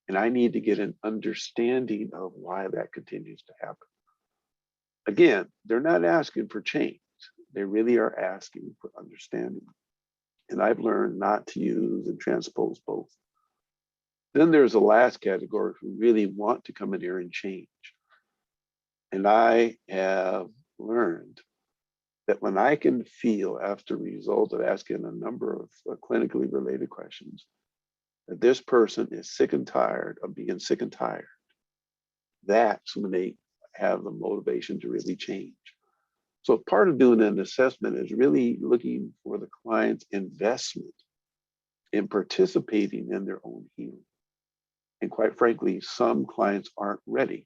And I need to get an understanding of why that continues to happen. Again, they're not asking for change. They really are asking for understanding. And I've learned not to use and transpose both. Then there's the last category who really want to come in here and change. And I have learned that when I can feel, after a result of asking a number of clinically related questions, that this person is sick and tired of being sick and tired, that's when they have the motivation to really change. So part of doing an assessment is really looking for the client's investment in participating in their own healing. And quite frankly, some clients aren't ready.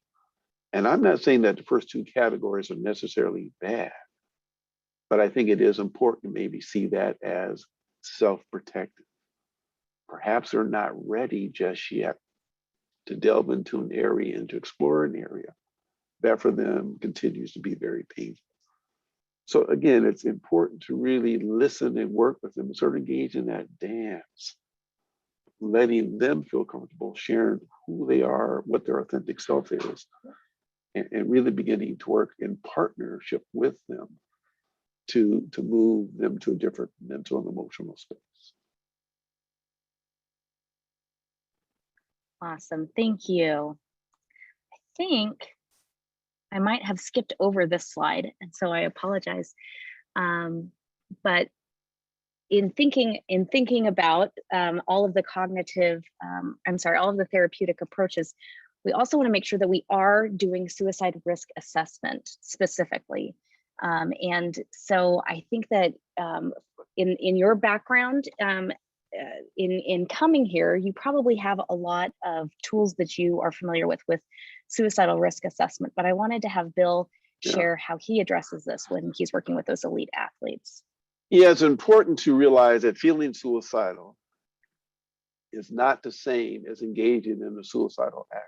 And I'm not saying that the first two categories are necessarily bad, but I think it is important to maybe see that as self-protective. Perhaps they're not ready just yet to delve into an area and to explore an area that for them continues to be very painful. So again, it's important to really listen and work with them and sort of engage in that dance, letting them feel comfortable sharing who they are, what their authentic self is, and really beginning to work in partnership with them to move them to a different mental and emotional space. Awesome, thank you. I think I might have skipped over this slide, and so I apologize. But in thinking about all of the cognitive, all of the therapeutic approaches, we also want to make sure that we are doing suicide risk assessment specifically. And so I think that in your background, in coming here, you probably have a lot of tools that you are familiar with suicidal risk assessment, but I wanted to have Bill share how he addresses this when he's working with those elite athletes. Yeah, it's important to realize that feeling suicidal is not the same as engaging in a suicidal act.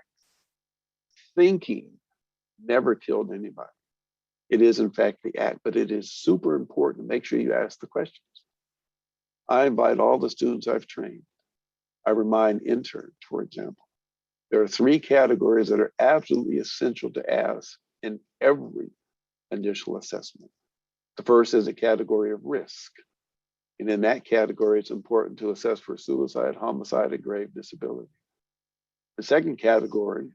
Thinking never killed anybody. It is in fact the act, but it is super important to make sure you ask the questions. I invite all the students I've trained. I remind interns, for example, There are three categories that are absolutely essential to ask in every initial assessment. The first is a category of risk. And in that category, it's important to assess for suicide, homicide, and grave disability. The second category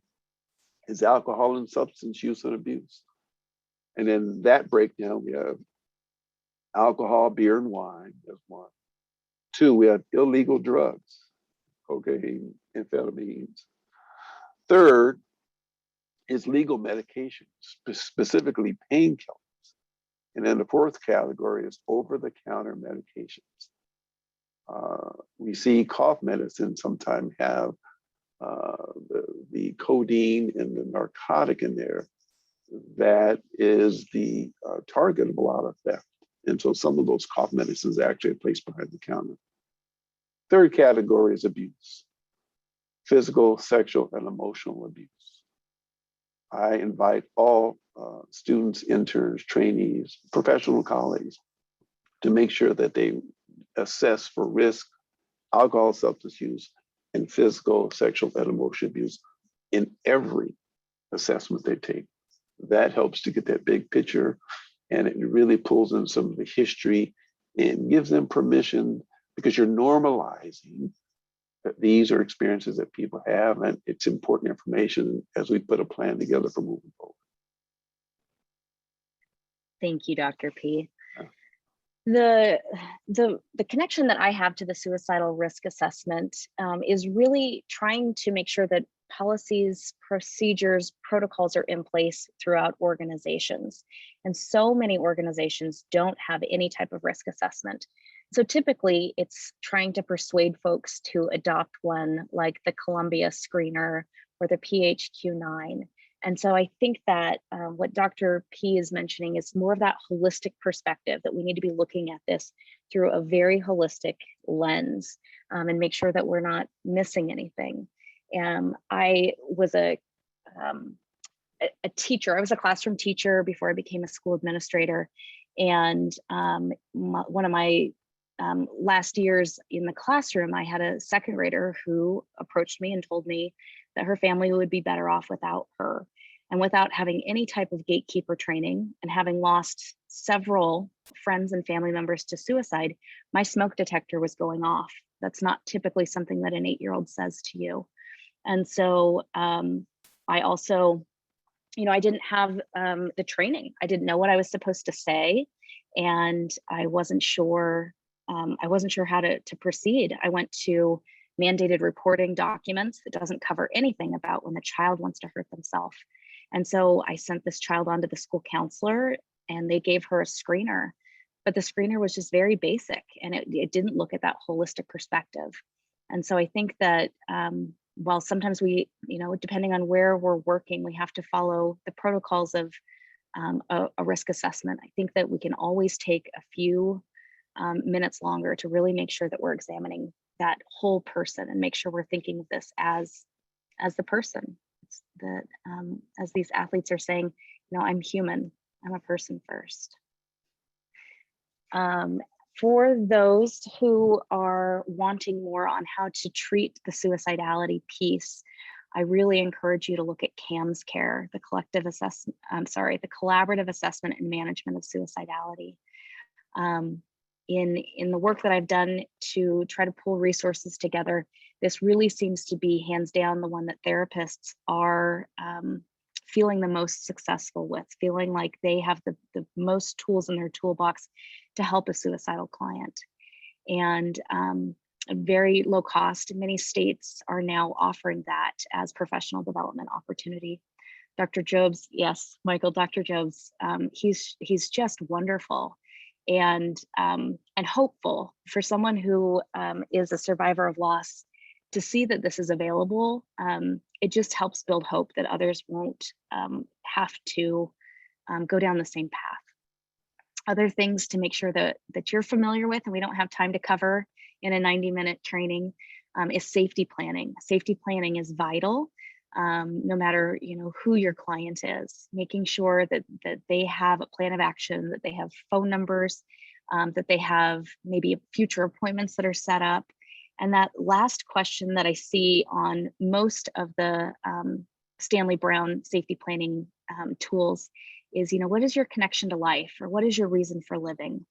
is alcohol and substance use and abuse. And in that breakdown, we have alcohol, beer, and wine as one. Two, we have illegal drugs, cocaine, amphetamines. Third is legal medications, specifically painkillers. And then the fourth category is over-the-counter medications. We see cough medicine sometimes have the codeine and the narcotic in there that is the target of a lot of theft. And so some of those cough medicines are actually placed behind the counter. Third category is abuse, physical, sexual, and emotional abuse. I invite all students, interns, trainees, professional colleagues to make sure that they assess for risk, alcohol, substance use, and physical, sexual, and emotional abuse in every assessment they take. That helps to get that big picture, and it really pulls in some of the history and gives them permission, because you're normalizing that these are experiences that people have, and it's important information as we put a plan together for moving forward. Thank you, Dr. P. The connection that I have to the suicidal risk assessment is really trying to make sure that policies, procedures, protocols are in place throughout organizations. And so many organizations don't have any type of risk assessment. So typically it's trying to persuade folks to adopt one like the Columbia Screener or the PHQ-9. And so I think that what Dr. P is mentioning is more of that holistic perspective, that we need to be looking at this through a very holistic lens and make sure that we're not missing anything. I was a teacher. I was a classroom teacher before I became a school administrator. And one of my last years in the classroom, I had a second grader who approached me and told me that her family would be better off without her. And without having any type of gatekeeper training and having lost several friends and family members to suicide, my smoke detector was going off. That's not typically something that an 8-year-old says to you. And so I also, I didn't have the training. I didn't know what I was supposed to say, and I wasn't sure. I wasn't sure how to proceed. I went to mandated reporting documents that doesn't cover anything about when the child wants to hurt themselves. And so I sent this child on to the school counselor, and they gave her a screener, but the screener was just very basic, and it didn't look at that holistic perspective. And so I think that while sometimes we, depending on where we're working, we have to follow the protocols of a risk assessment, I think that we can always take a few minutes longer to really make sure that we're examining that whole person and make sure we're thinking of this as the person. It's that as these athletes are saying, I'm human, I'm a person first. For those who are wanting more on how to treat the suicidality piece, I really encourage you to look at CAMS Care, the collaborative assessment and management of suicidality. In the work that I've done to try to pull resources together, this really seems to be hands down the one that therapists are feeling the most successful with, feeling like they have the most tools in their toolbox to help a suicidal client. And very low cost. Many states are now offering that as professional development opportunity. Dr. Jobs, yes, Michael, Dr. Jobs, he's just wonderful and hopeful for someone who is a survivor of loss. To see that this is available, it just helps build hope that others won't have to go down the same path. Other things to make sure that you're familiar with, and we don't have time to cover in a 90-minute training, is safety planning. Safety planning is vital, no matter who your client is. Making sure that they have a plan of action, that they have phone numbers, that they have maybe future appointments that are set up, And that last question that I see on most of the Stanley Brown safety planning tools is, what is your connection to life, or what is your reason for living?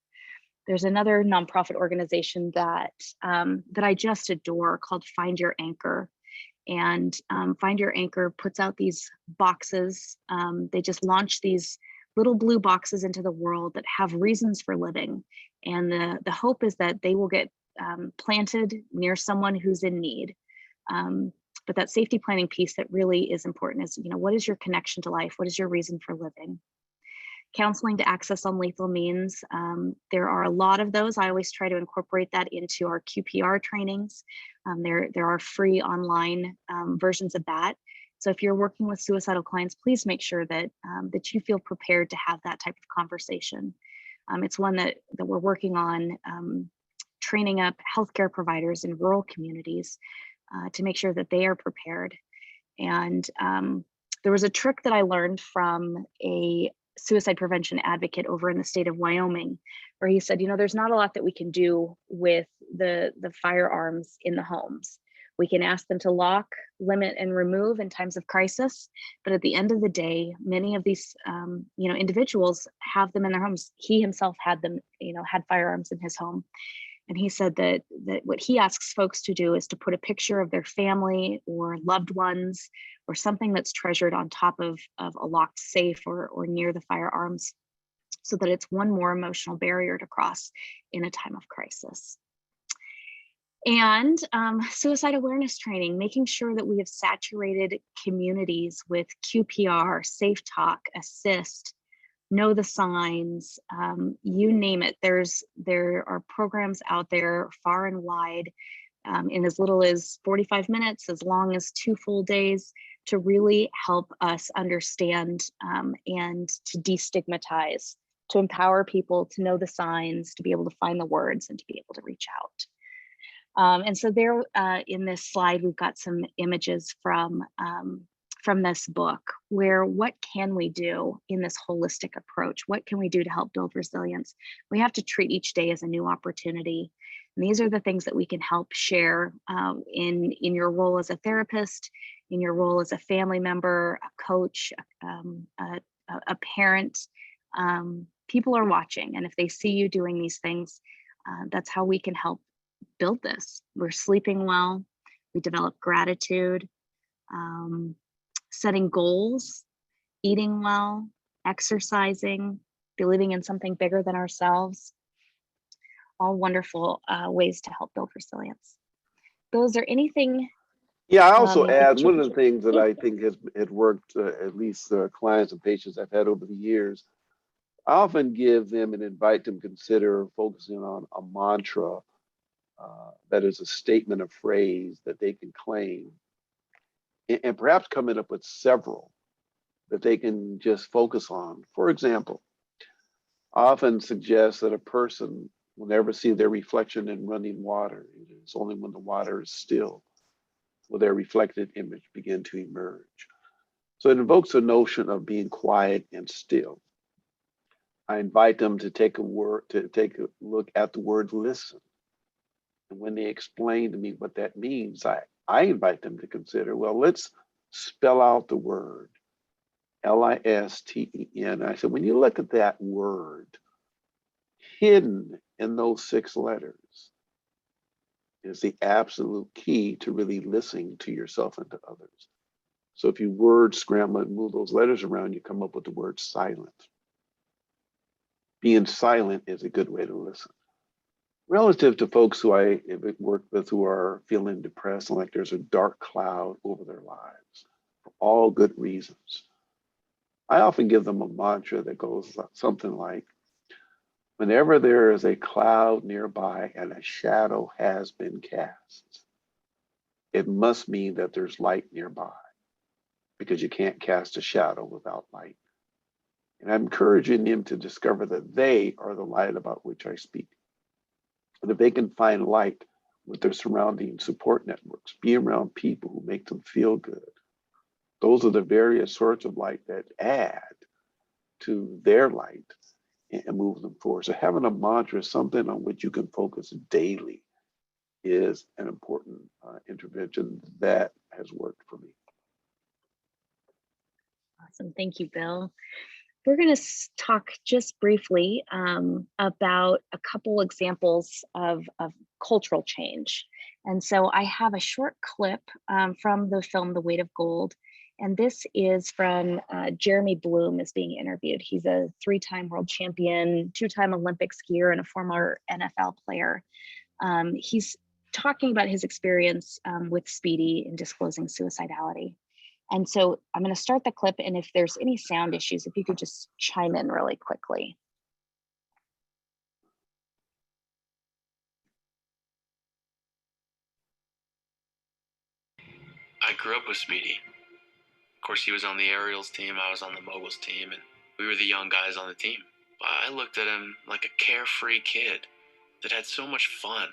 There's another nonprofit organization that I just adore called Find Your Anchor. And Find Your Anchor puts out these boxes. They just launched these little blue boxes into the world that have reasons for living. And the hope is that they will get planted near someone who's in need. But that safety planning piece that really is important is, what is your connection to life? What is your reason for living? Counseling to access unlethal means. There are a lot of those. I always try to incorporate that into our QPR trainings. There are free online versions of that. So if you're working with suicidal clients, please make sure that that you feel prepared to have that type of conversation. It's one that we're working on, training up healthcare providers in rural communities to make sure that they are prepared. And there was a trick that I learned from a suicide prevention advocate over in the state of Wyoming, where he said, there's not a lot that we can do with the firearms in the homes. We can ask them to lock, limit, and remove in times of crisis. But at the end of the day, many of these, individuals have them in their homes. He himself had them, had firearms in his home. And he said that what he asks folks to do is to put a picture of their family or loved ones or something that's treasured on top of a locked safe or near the firearms, so that it's one more emotional barrier to cross in a time of crisis. And suicide awareness training, making sure that we have saturated communities with QPR, Safe Talk, Assist, Know the Signs, you name it. There are programs out there far and wide, in as little as 45 minutes, as long as 2 full days, to really help us understand and to destigmatize, to empower people to know the signs, to be able to find the words, and to be able to reach out. And so there, in this slide, we've got some images from this book, where what can we do in this holistic approach? What can we do to help build resilience? We have to treat each day as a new opportunity. And these are the things that we can help share in your role as a therapist, in your role as a family member, a coach, a parent. People are watching, and if they see you doing these things, that's how we can help build this. We're sleeping well, we develop gratitude, setting goals, eating well, exercising, believing in something bigger than ourselves. All wonderful ways to help build resilience. Those are anything. Yeah, I also add one of the things that I think has worked, at least clients and patients I've had over the years. I often give them and invite them to consider focusing on a mantra that is a statement of phrase that they can claim, and perhaps coming up with several that they can just focus on. For example, I often suggest that a person will never see their reflection in running water. It's only when the water is still will their reflected image begin to emerge. So it invokes a notion of being quiet and still. I invite them to take a look at the word listen. And when they explain to me what that means, I invite them to consider, well, let's spell out the word, L-I-S-T-E-N. I said, when you look at that word, hidden in those 6 letters is the absolute key to really listening to yourself and to others. So if you word scramble and move those letters around, you come up with the word silent. Being silent is a good way to listen. Relative to folks who I work with who are feeling depressed and like there's a dark cloud over their lives for all good reasons, I often give them a mantra that goes something like, whenever there is a cloud nearby and a shadow has been cast, it must mean that there's light nearby, because you can't cast a shadow without light. And I'm encouraging them to discover that they are the light about which I speak. And if they can find light with their surrounding support networks, be around people who make them feel good, those are the various sorts of light that add to their light and move them forward. So having a mantra is something on which you can focus daily is an important intervention that has worked for me. Awesome. Thank you, Bill. We're going to talk just briefly about a couple examples of cultural change. And so I have a short clip from the film The Weight of Gold. And this is from Jeremy Bloom is being interviewed. He's a 3-time world champion, 2-time Olympic skier, and a former NFL player. He's talking about his experience with Speedy in disclosing suicidality. And so I'm going to start the clip, and if there's any sound issues, if you could just chime in really quickly. I grew up with Speedy. Of course, he was on the aerials team, I was on the moguls team, and we were the young guys on the team. I looked at him like a carefree kid that had so much fun.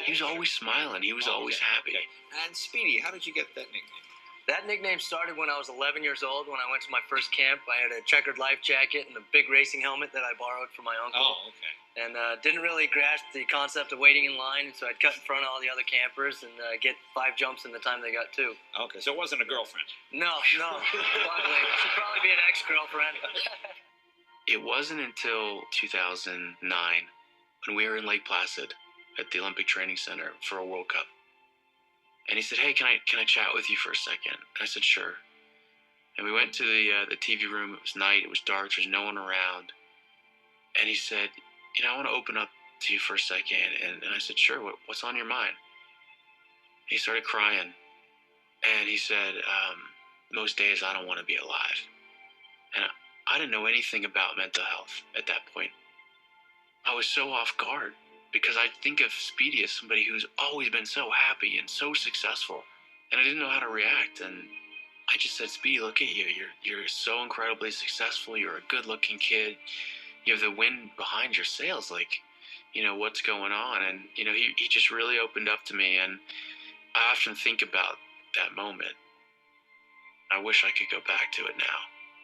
He was always smiling, he was always happy. And Speedy, how did you get that nickname? That nickname started when I was 11 years old. When I went to my first camp, I had a checkered life jacket and a big racing helmet that I borrowed from my uncle. Oh, okay. And didn't really grasp the concept of waiting in line, so I'd cut in front of all the other campers and get 5 jumps in the time they got 2. Okay, so it wasn't a girlfriend? No, luckily. Should probably be an ex-girlfriend. It wasn't until 2009 when we were in Lake Placid at the Olympic Training Center for a World Cup. And he said, "Hey, can I chat with you for a second?" And I said, "Sure." And we went to the TV room. It was night. It was dark. There's no one around. And he said, "I want to open up to you for a second." And I said, "Sure. What's on your mind?" He started crying. And he said, "Most days I don't want to be alive." And I didn't know anything about mental health at that point. I was so off guard, because I think of Speedy as somebody who's always been so happy and so successful, and I didn't know how to react. And I just said, "Speedy, look at you. You're so incredibly successful. You're a good-looking kid. You have the wind behind your sails. Like, what's going on?" And he just really opened up to me, and I often think about that moment. I wish I could go back to it now,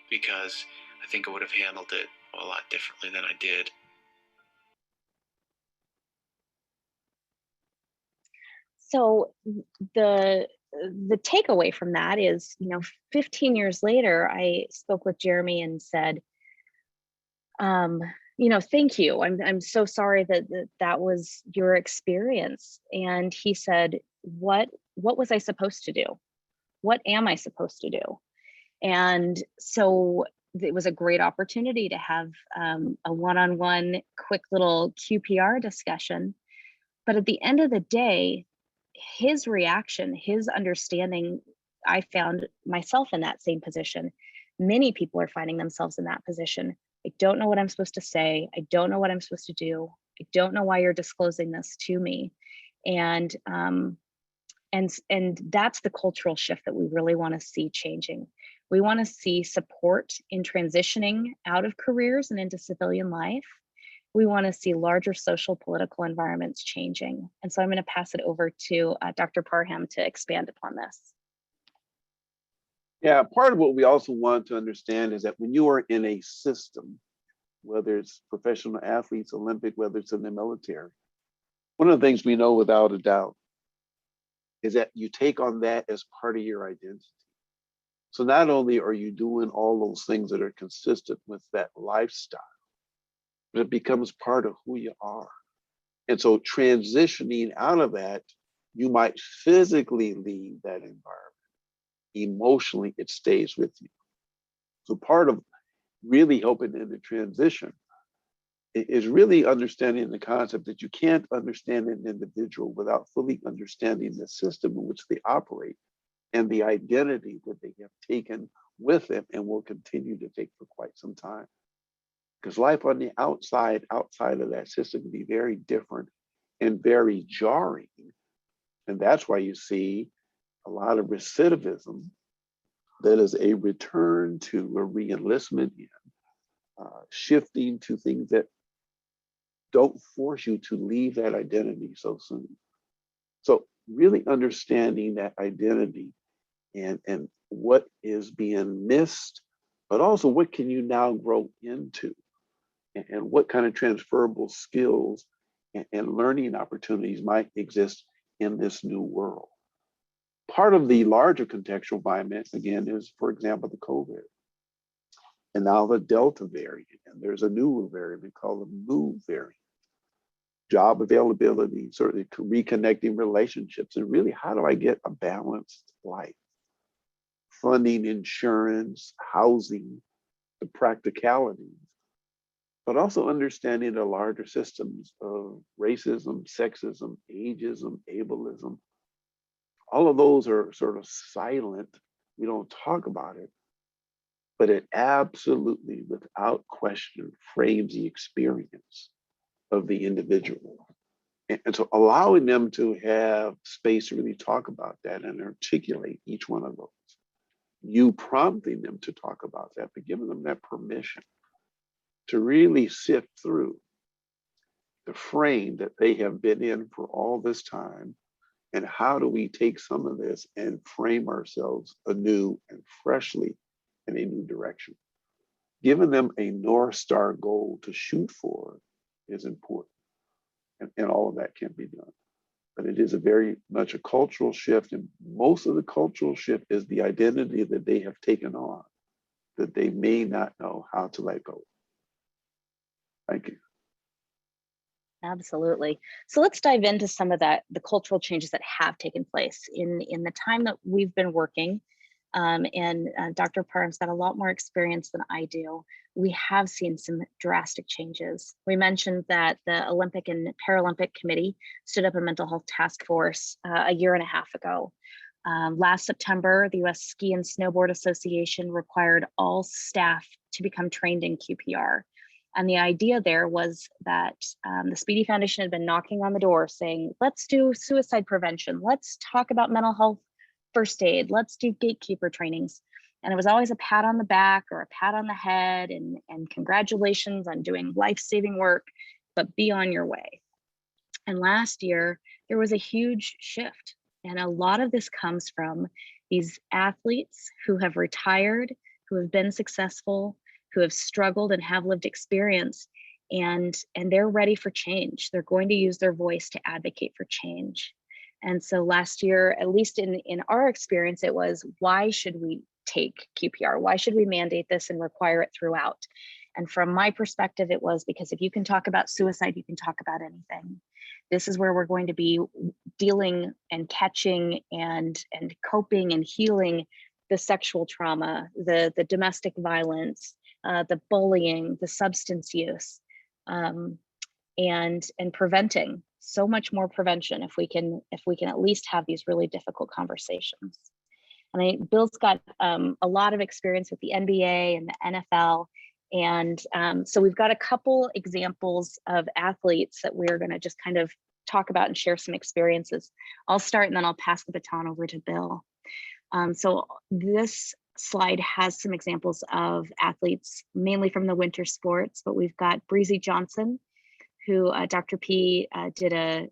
because I think I would have handled it a lot differently than I did. So the takeaway from that is, 15 years later, I spoke with Jeremy and said, "Thank you. I'm so sorry that was your experience." And he said, "What was I supposed to do? What am I supposed to do?" And so it was a great opportunity to have a one-on-one quick little QPR discussion. But at the end of the day, his reaction, his understanding, I found myself in that same position. Many people are finding themselves in that position. I don't know what I'm supposed to say. I don't know what I'm supposed to do. I don't know why you're disclosing this to me. And that's the cultural shift that we really want to see changing. We want to see support in transitioning out of careers and into civilian life. We want to see larger social political environments changing. And so I'm going to pass it over to Dr. Parham to expand upon this. Yeah, part of what we also want to understand is that when you are in a system, whether it's professional athletes, Olympic, whether it's in the military, one of the things we know without a doubt is that you take on that as part of your identity. So not only are you doing all those things that are consistent with that lifestyle, but it becomes part of who you are. And so transitioning out of that, you might physically leave that environment. Emotionally, it stays with you. So part of really helping in the transition is really understanding the concept that you can't understand an individual without fully understanding the system in which they operate and the identity that they have taken with them and will continue to take for quite some time. Because life on the outside of that system can be very different and very jarring. And that's why you see a lot of recidivism that is a return to a re-enlistment in, shifting to things that don't force you to leave that identity so soon. So really understanding that identity and what is being missed, but also what can you now grow into, and what kind of transferable skills and learning opportunities might exist in this new world. Part of the larger contextual environment, again, is, for example, the COVID. And now the Delta variant, and there's a new variant called the Mu variant. Job availability, certainly reconnecting relationships, and really, how do I get a balanced life? Funding, insurance, housing, the practicalities, but also understanding the larger systems of racism, sexism, ageism, ableism. All of those are sort of silent. We don't talk about it, but it absolutely, without question, frames the experience of the individual. And so allowing them to have space to really talk about that and articulate each one of those. You prompting them to talk about that, but giving them that permission to really sift through the frame that they have been in for all this time. And how do we take some of this and frame ourselves anew and freshly in a new direction? Giving them a North Star goal to shoot for is important. And all of that can be done. But it is a very much a cultural shift. And most of the cultural shift is the identity that they have taken on that they may not know how to let go. Thank you. Absolutely. So let's dive into some of that, the cultural changes that have taken place in the time that we've been working. And Dr. Parham's got a lot more experience than I do. We have seen some drastic changes. We mentioned that the Olympic and Paralympic Committee stood up a mental health task force a year and a half ago. Last September, the U.S. Ski and Snowboard Association required all staff to become trained in QPR. And the idea there was that the Speedy Foundation had been knocking on the door saying, let's do suicide prevention. Let's talk about mental health first aid. Let's do gatekeeper trainings. And it was always a pat on the back or a pat on the head and congratulations on doing life-saving work, but be on your way. And last year, there was a huge shift. And a lot of this comes from these athletes who have retired, who have been successful, who have struggled and have lived experience, and they're ready for change. They're going to use their voice to advocate for change. And so last year, at least in our experience, it was, why should we take QPR? Why should we mandate this and require it throughout? And from my perspective, it was because if you can talk about suicide, you can talk about anything. This is where we're going to be dealing and catching and coping and healing the sexual trauma, the domestic violence, the bullying, the substance use, and preventing. So much more prevention if we can at least have these really difficult conversations. And Bill's got a lot of experience with the NBA and the NFL. And so we've got a couple examples of athletes that we're going to just kind of talk about and share some experiences. I'll start and then I'll pass the baton over to Bill. So this slide has some examples of athletes, mainly from the winter sports, but we've got Breezy Johnson, who Dr. P did a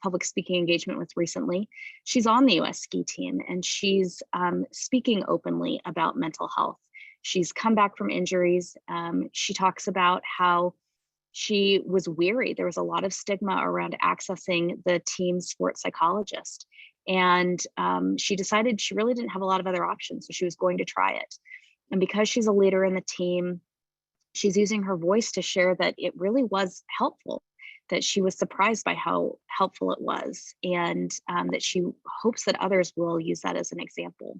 public speaking engagement with recently. She's on the US ski team and she's speaking openly about mental health. She's come back from injuries. She talks about how she was weary. There was a lot of stigma around accessing the team sports psychologist. And she decided she really didn't have a lot of other options, so she was going to try it. And because she's a leader in the team, she's using her voice to share that it really was helpful, that she was surprised by how helpful it was, and that she hopes that others will use that as an example.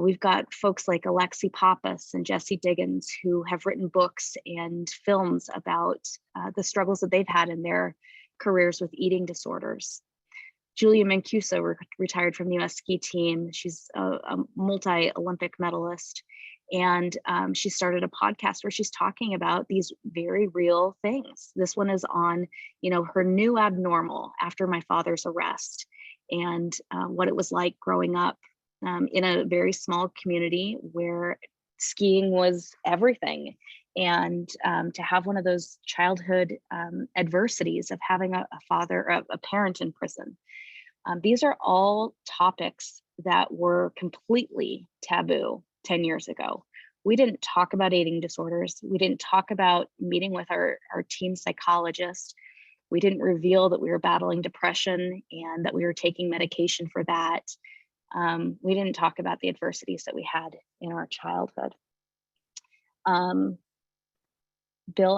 We've got folks like Alexi Pappas and Jesse Diggins who have written books and films about the struggles that they've had in their careers with eating disorders. Julia Mancuso retired from the US ski team. She's a multi-Olympic medalist. And she started a podcast where she's talking about these very real things. This one is on, her new abnormal after my father's arrest, and what it was like growing up in a very small community where skiing was everything. And to have one of those childhood adversities of having a father, a parent in prison. These are all topics that were completely taboo 10 years ago. We didn't talk about eating disorders. We didn't talk about meeting with our team psychologist. We didn't reveal that we were battling depression and that we were taking medication for that. We didn't talk about the adversities that we had in our childhood. Bill,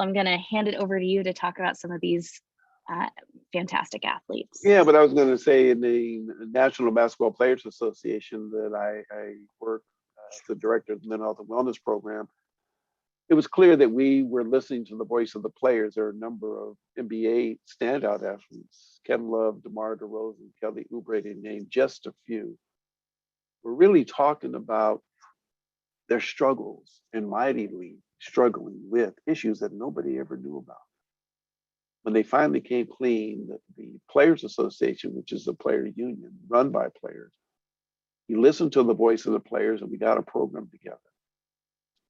I'm going to hand it over to you to talk about some of these fantastic athletes. Yeah, but I was going to say in the National Basketball Players Association that I work as the director of the Mental Health and Wellness Program, it was clear that we were listening to the voice of the players. There are a number of NBA standout athletes, Kevin Love, DeMar DeRozan, Kelly Oubre, to name just a few. We're really talking about their struggles and mightily struggling with issues that nobody ever knew about. When they finally came clean, the Players Association, which is a player union run by players, he listened to the voice of the players and we got a program together.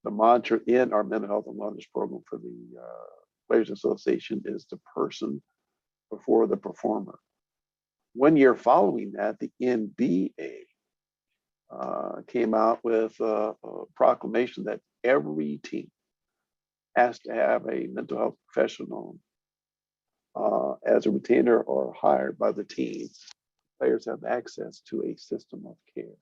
The mantra in our mental health and wellness program for the Players Association is the person before the performer. 1 year following that, the NBA came out with a proclamation that every team has to have a mental health professional as a retainer or hired by the team. Players have access to a system of care.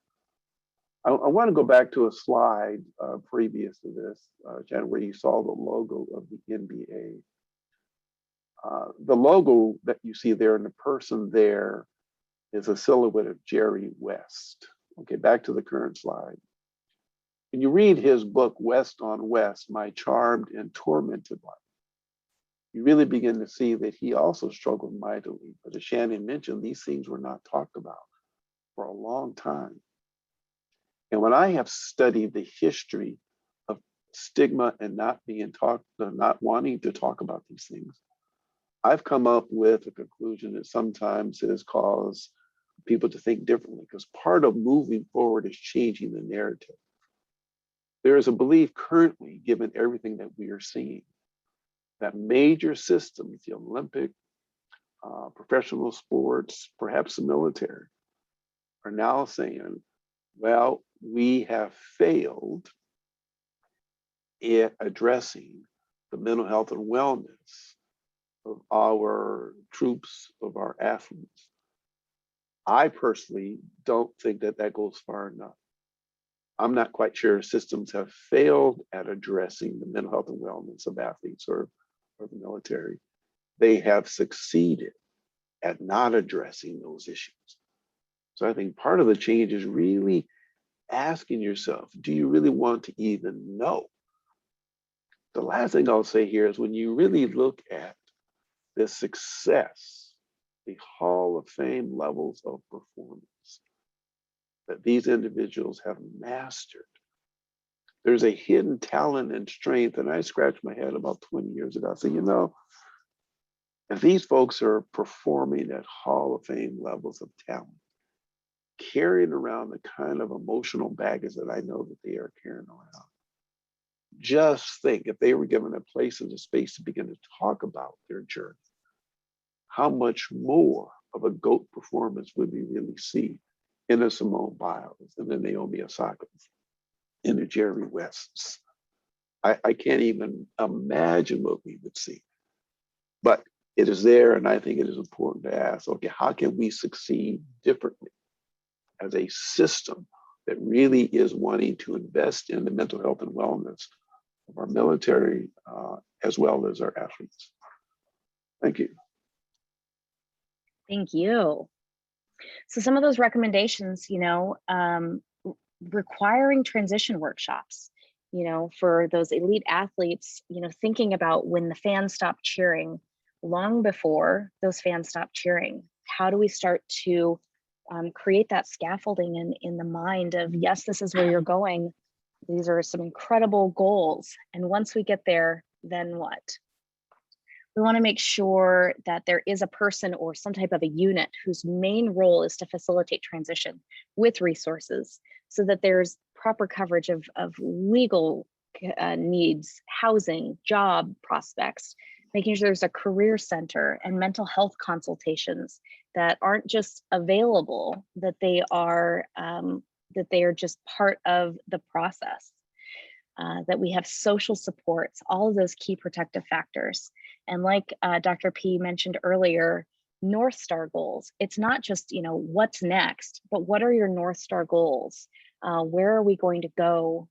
I want to go back to a slide previous to this, Jen, where you saw the logo of the NBA. The logo that you see there and the person there is a silhouette of Jerry West. Okay, back to the current slide. When you read his book, West on West, My Charmed and Tormented Life, you really begin to see that he also struggled mightily. But as Shannon mentioned, these things were not talked about for a long time. And when I have studied the history of stigma and not wanting to talk about these things, I've come up with a conclusion that sometimes it has caused people to think differently, because part of moving forward is changing the narrative. There is a belief currently, given everything that we are seeing, that major systems, the Olympic, professional sports, perhaps the military, are now saying, well, we have failed at addressing the mental health and wellness of our troops, of our athletes. I personally don't think that that goes far enough. I'm not quite sure systems have failed at addressing the mental health and wellness of athletes or the military. They have succeeded at not addressing those issues. So I think part of the change is really asking yourself, do you really want to even know? The last thing I'll say here is when you really look at the success, the Hall of Fame levels of performance that these individuals have mastered, there's a hidden talent and strength. And I scratched my head about 20 years ago. I said, you know, if these folks are performing at Hall of Fame levels of talent, carrying around the kind of emotional baggage that I know that they are carrying around, just think if they were given a place and a space to begin to talk about their journey, how much more of a GOAT performance would we really see in a Simone Biles and the Naomi Osaka's, in the Jerry Wests. I can't even imagine what we would see. But it is there, and I think it is important to ask, okay, how can we succeed differently as a system that really is wanting to invest in the mental health and wellness of our military as well as our athletes? Thank you. Thank you. So some of those recommendations, requiring transition workshops, for those elite athletes, thinking about when the fans stop cheering, long before those fans stop cheering, how do we start to create that scaffolding in the mind of, yes, this is where you're going. These are some incredible goals. And once we get there, then what? We want to make sure that there is a person or some type of a unit whose main role is to facilitate transition with resources so that there's proper coverage of legal needs, housing, job prospects, making sure there's a career center and mental health consultations that aren't just available, that they are just part of the process. That we have social supports, all of those key protective factors. And like Dr. P mentioned earlier, North Star goals. It's not just, what's next, but what are your North Star goals? Where are we going to go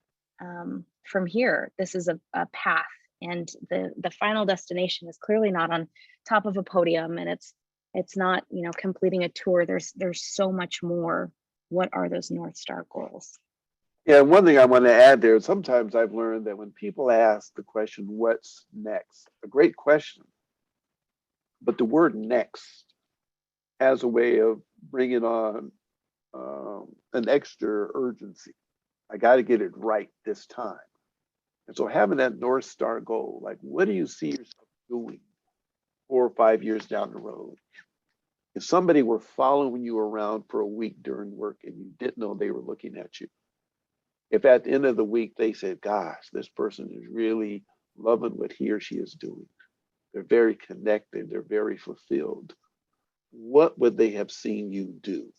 from here? This is a path, and the final destination is clearly not on top of a podium, and it's not, completing a tour. There's so much more. What are those North Star goals? Yeah, one thing I want to add there, sometimes I've learned that when people ask the question, what's next? A great question, but the word next has a way of bringing on an extra urgency. I got to get it right this time. And so having that North Star goal, like what do you see yourself doing 4 or 5 years down the road? If somebody were following you around for a week during work and you didn't know they were looking at you, if at the end of the week they said, gosh, this person is really loving what he or she is doing, they're very connected, they're very fulfilled, what would they have seen you do?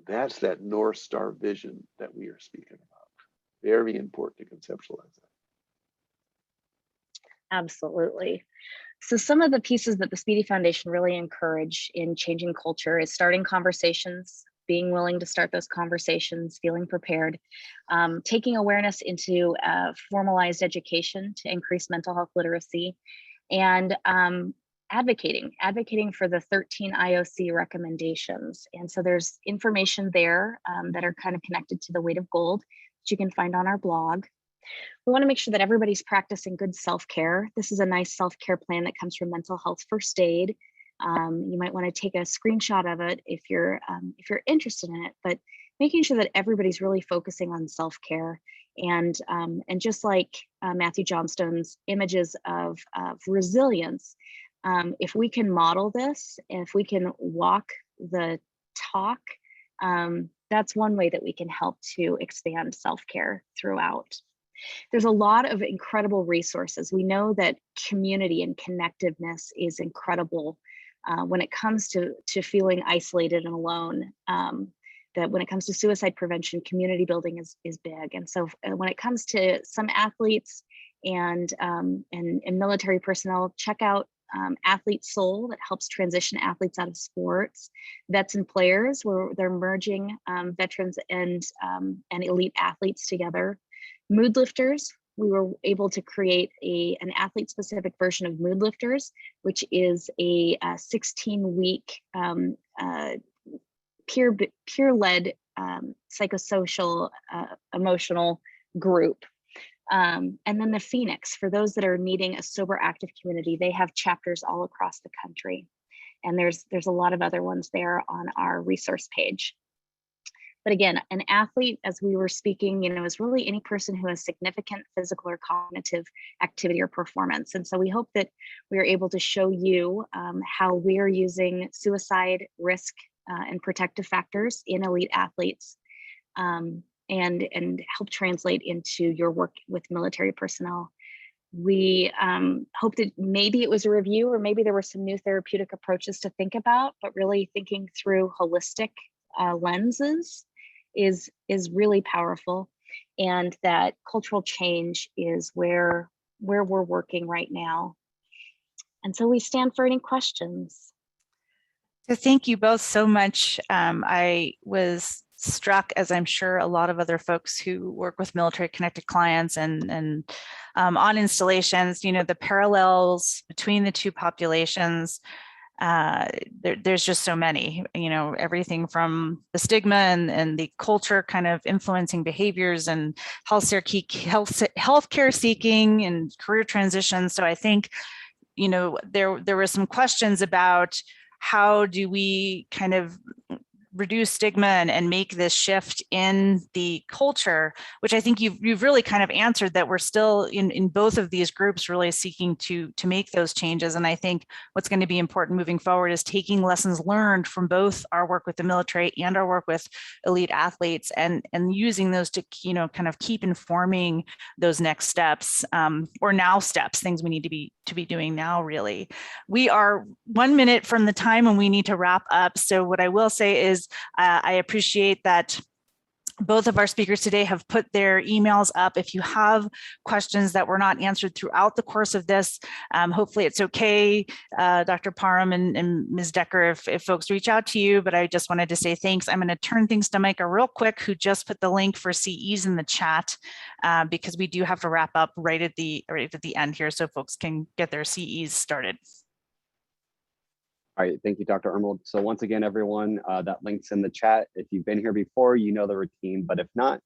That's that North Star vision that we are speaking about. Very important to conceptualize that. Absolutely. So some of the pieces that the Speedy Foundation really encourage in changing culture is starting conversations, being willing to start those conversations, feeling prepared, taking awareness into formalized education to increase mental health literacy, and advocating for the 13 IOC recommendations. And so there's information there that are kind of connected to the weight of gold that you can find on our blog. We want to make sure that everybody's practicing good self-care. This is a nice self-care plan that comes from Mental Health First Aid. You might want to take a screenshot of it if you're interested in it, but making sure that everybody's really focusing on self-care. And just like Matthew Johnstone's images of resilience, if we can model this, if we can walk the talk, that's one way that we can help to expand self-care throughout. There's a lot of incredible resources. We know that community and connectiveness is incredible when it comes to feeling isolated and alone. That when it comes to suicide prevention, community building is big. And so when it comes to some athletes and military personnel, check out Athlete Soul that helps transition athletes out of sports. Vets and Players, where they're merging veterans and elite athletes together. Mood Lifters, we were able to create an athlete-specific version of Mood Lifters, which is a 16-week peer-led psychosocial emotional group. And then the Phoenix, for those that are needing a sober active community, they have chapters all across the country. And there's a lot of other ones there on our resource page. But again, an athlete, as we were speaking, is really any person who has significant physical or cognitive activity or performance. And so we hope that we are able to show you how we are using suicide risk and protective factors in elite athletes and help translate into your work with military personnel. We hope that maybe it was a review, or maybe there were some new therapeutic approaches to think about, but really thinking through holistic lenses is really powerful, and that cultural change is where we're working right now. And so we stand for any questions. So thank you both so much. I was struck, as I'm sure a lot of other folks who work with military connected clients and on installations, the parallels between the two populations. There's just so many, everything from the stigma and the culture kind of influencing behaviors and healthcare seeking and career transitions. So I think, there were some questions about how do we kind of reduce stigma and make this shift in the culture, which I think you've really kind of answered, that we're still in both of these groups really seeking to make those changes. And I think what's going to be important moving forward is taking lessons learned from both our work with the military and our work with elite athletes, and using those to kind of keep informing those next steps, or now steps, things we need to be doing now. Really, we are 1 minute from the time when we need to wrap up. So what I will say is I appreciate that Both of our speakers today have put their emails up. If you have questions that were not answered throughout the course of this, hopefully it's okay, Dr. Parham and Ms. Decker, if folks reach out to you, but I just wanted to say thanks. I'm going to turn things to Micah real quick, who just put the link for CEs in the chat, because we do have to wrap up right at the end here so folks can get their CEs started. All right, thank you, Dr. Arnold. So once again, everyone, that link's in the chat. If you've been here before, you know the routine, but if not,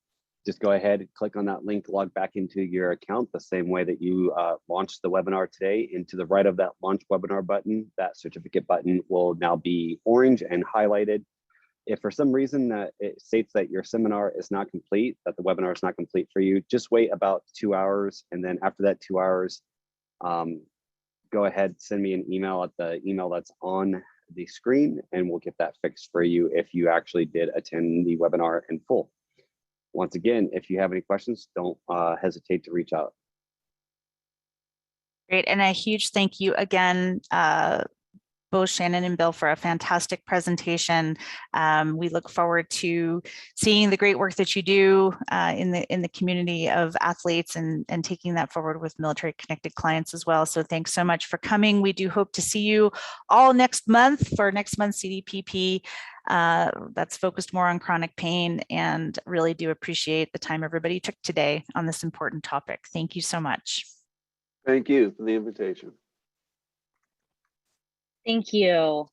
just go ahead, click on that link, log back into your account the same way that you launched the webinar today. And to the right of that launch webinar button, that certificate button will now be orange and highlighted. If for some reason that it states that your seminar is not complete, that the webinar is not complete for you, just wait about 2 hours. And then after that 2 hours, go ahead, send me an email at the email that's on the screen, and we'll get that fixed for you if you actually did attend the webinar in full. Once again, if you have any questions, don't hesitate to reach out. Great, and a huge thank you again, both Shannon and Bill, for a fantastic presentation. We look forward to seeing the great work that you do in the community of athletes and taking that forward with military connected clients as well. So thanks so much for coming. We do hope to see you all next month for next month's CDPP. That's focused more on chronic pain, and really do appreciate the time everybody took today on this important topic. Thank you so much. Thank you for the invitation. Thank you.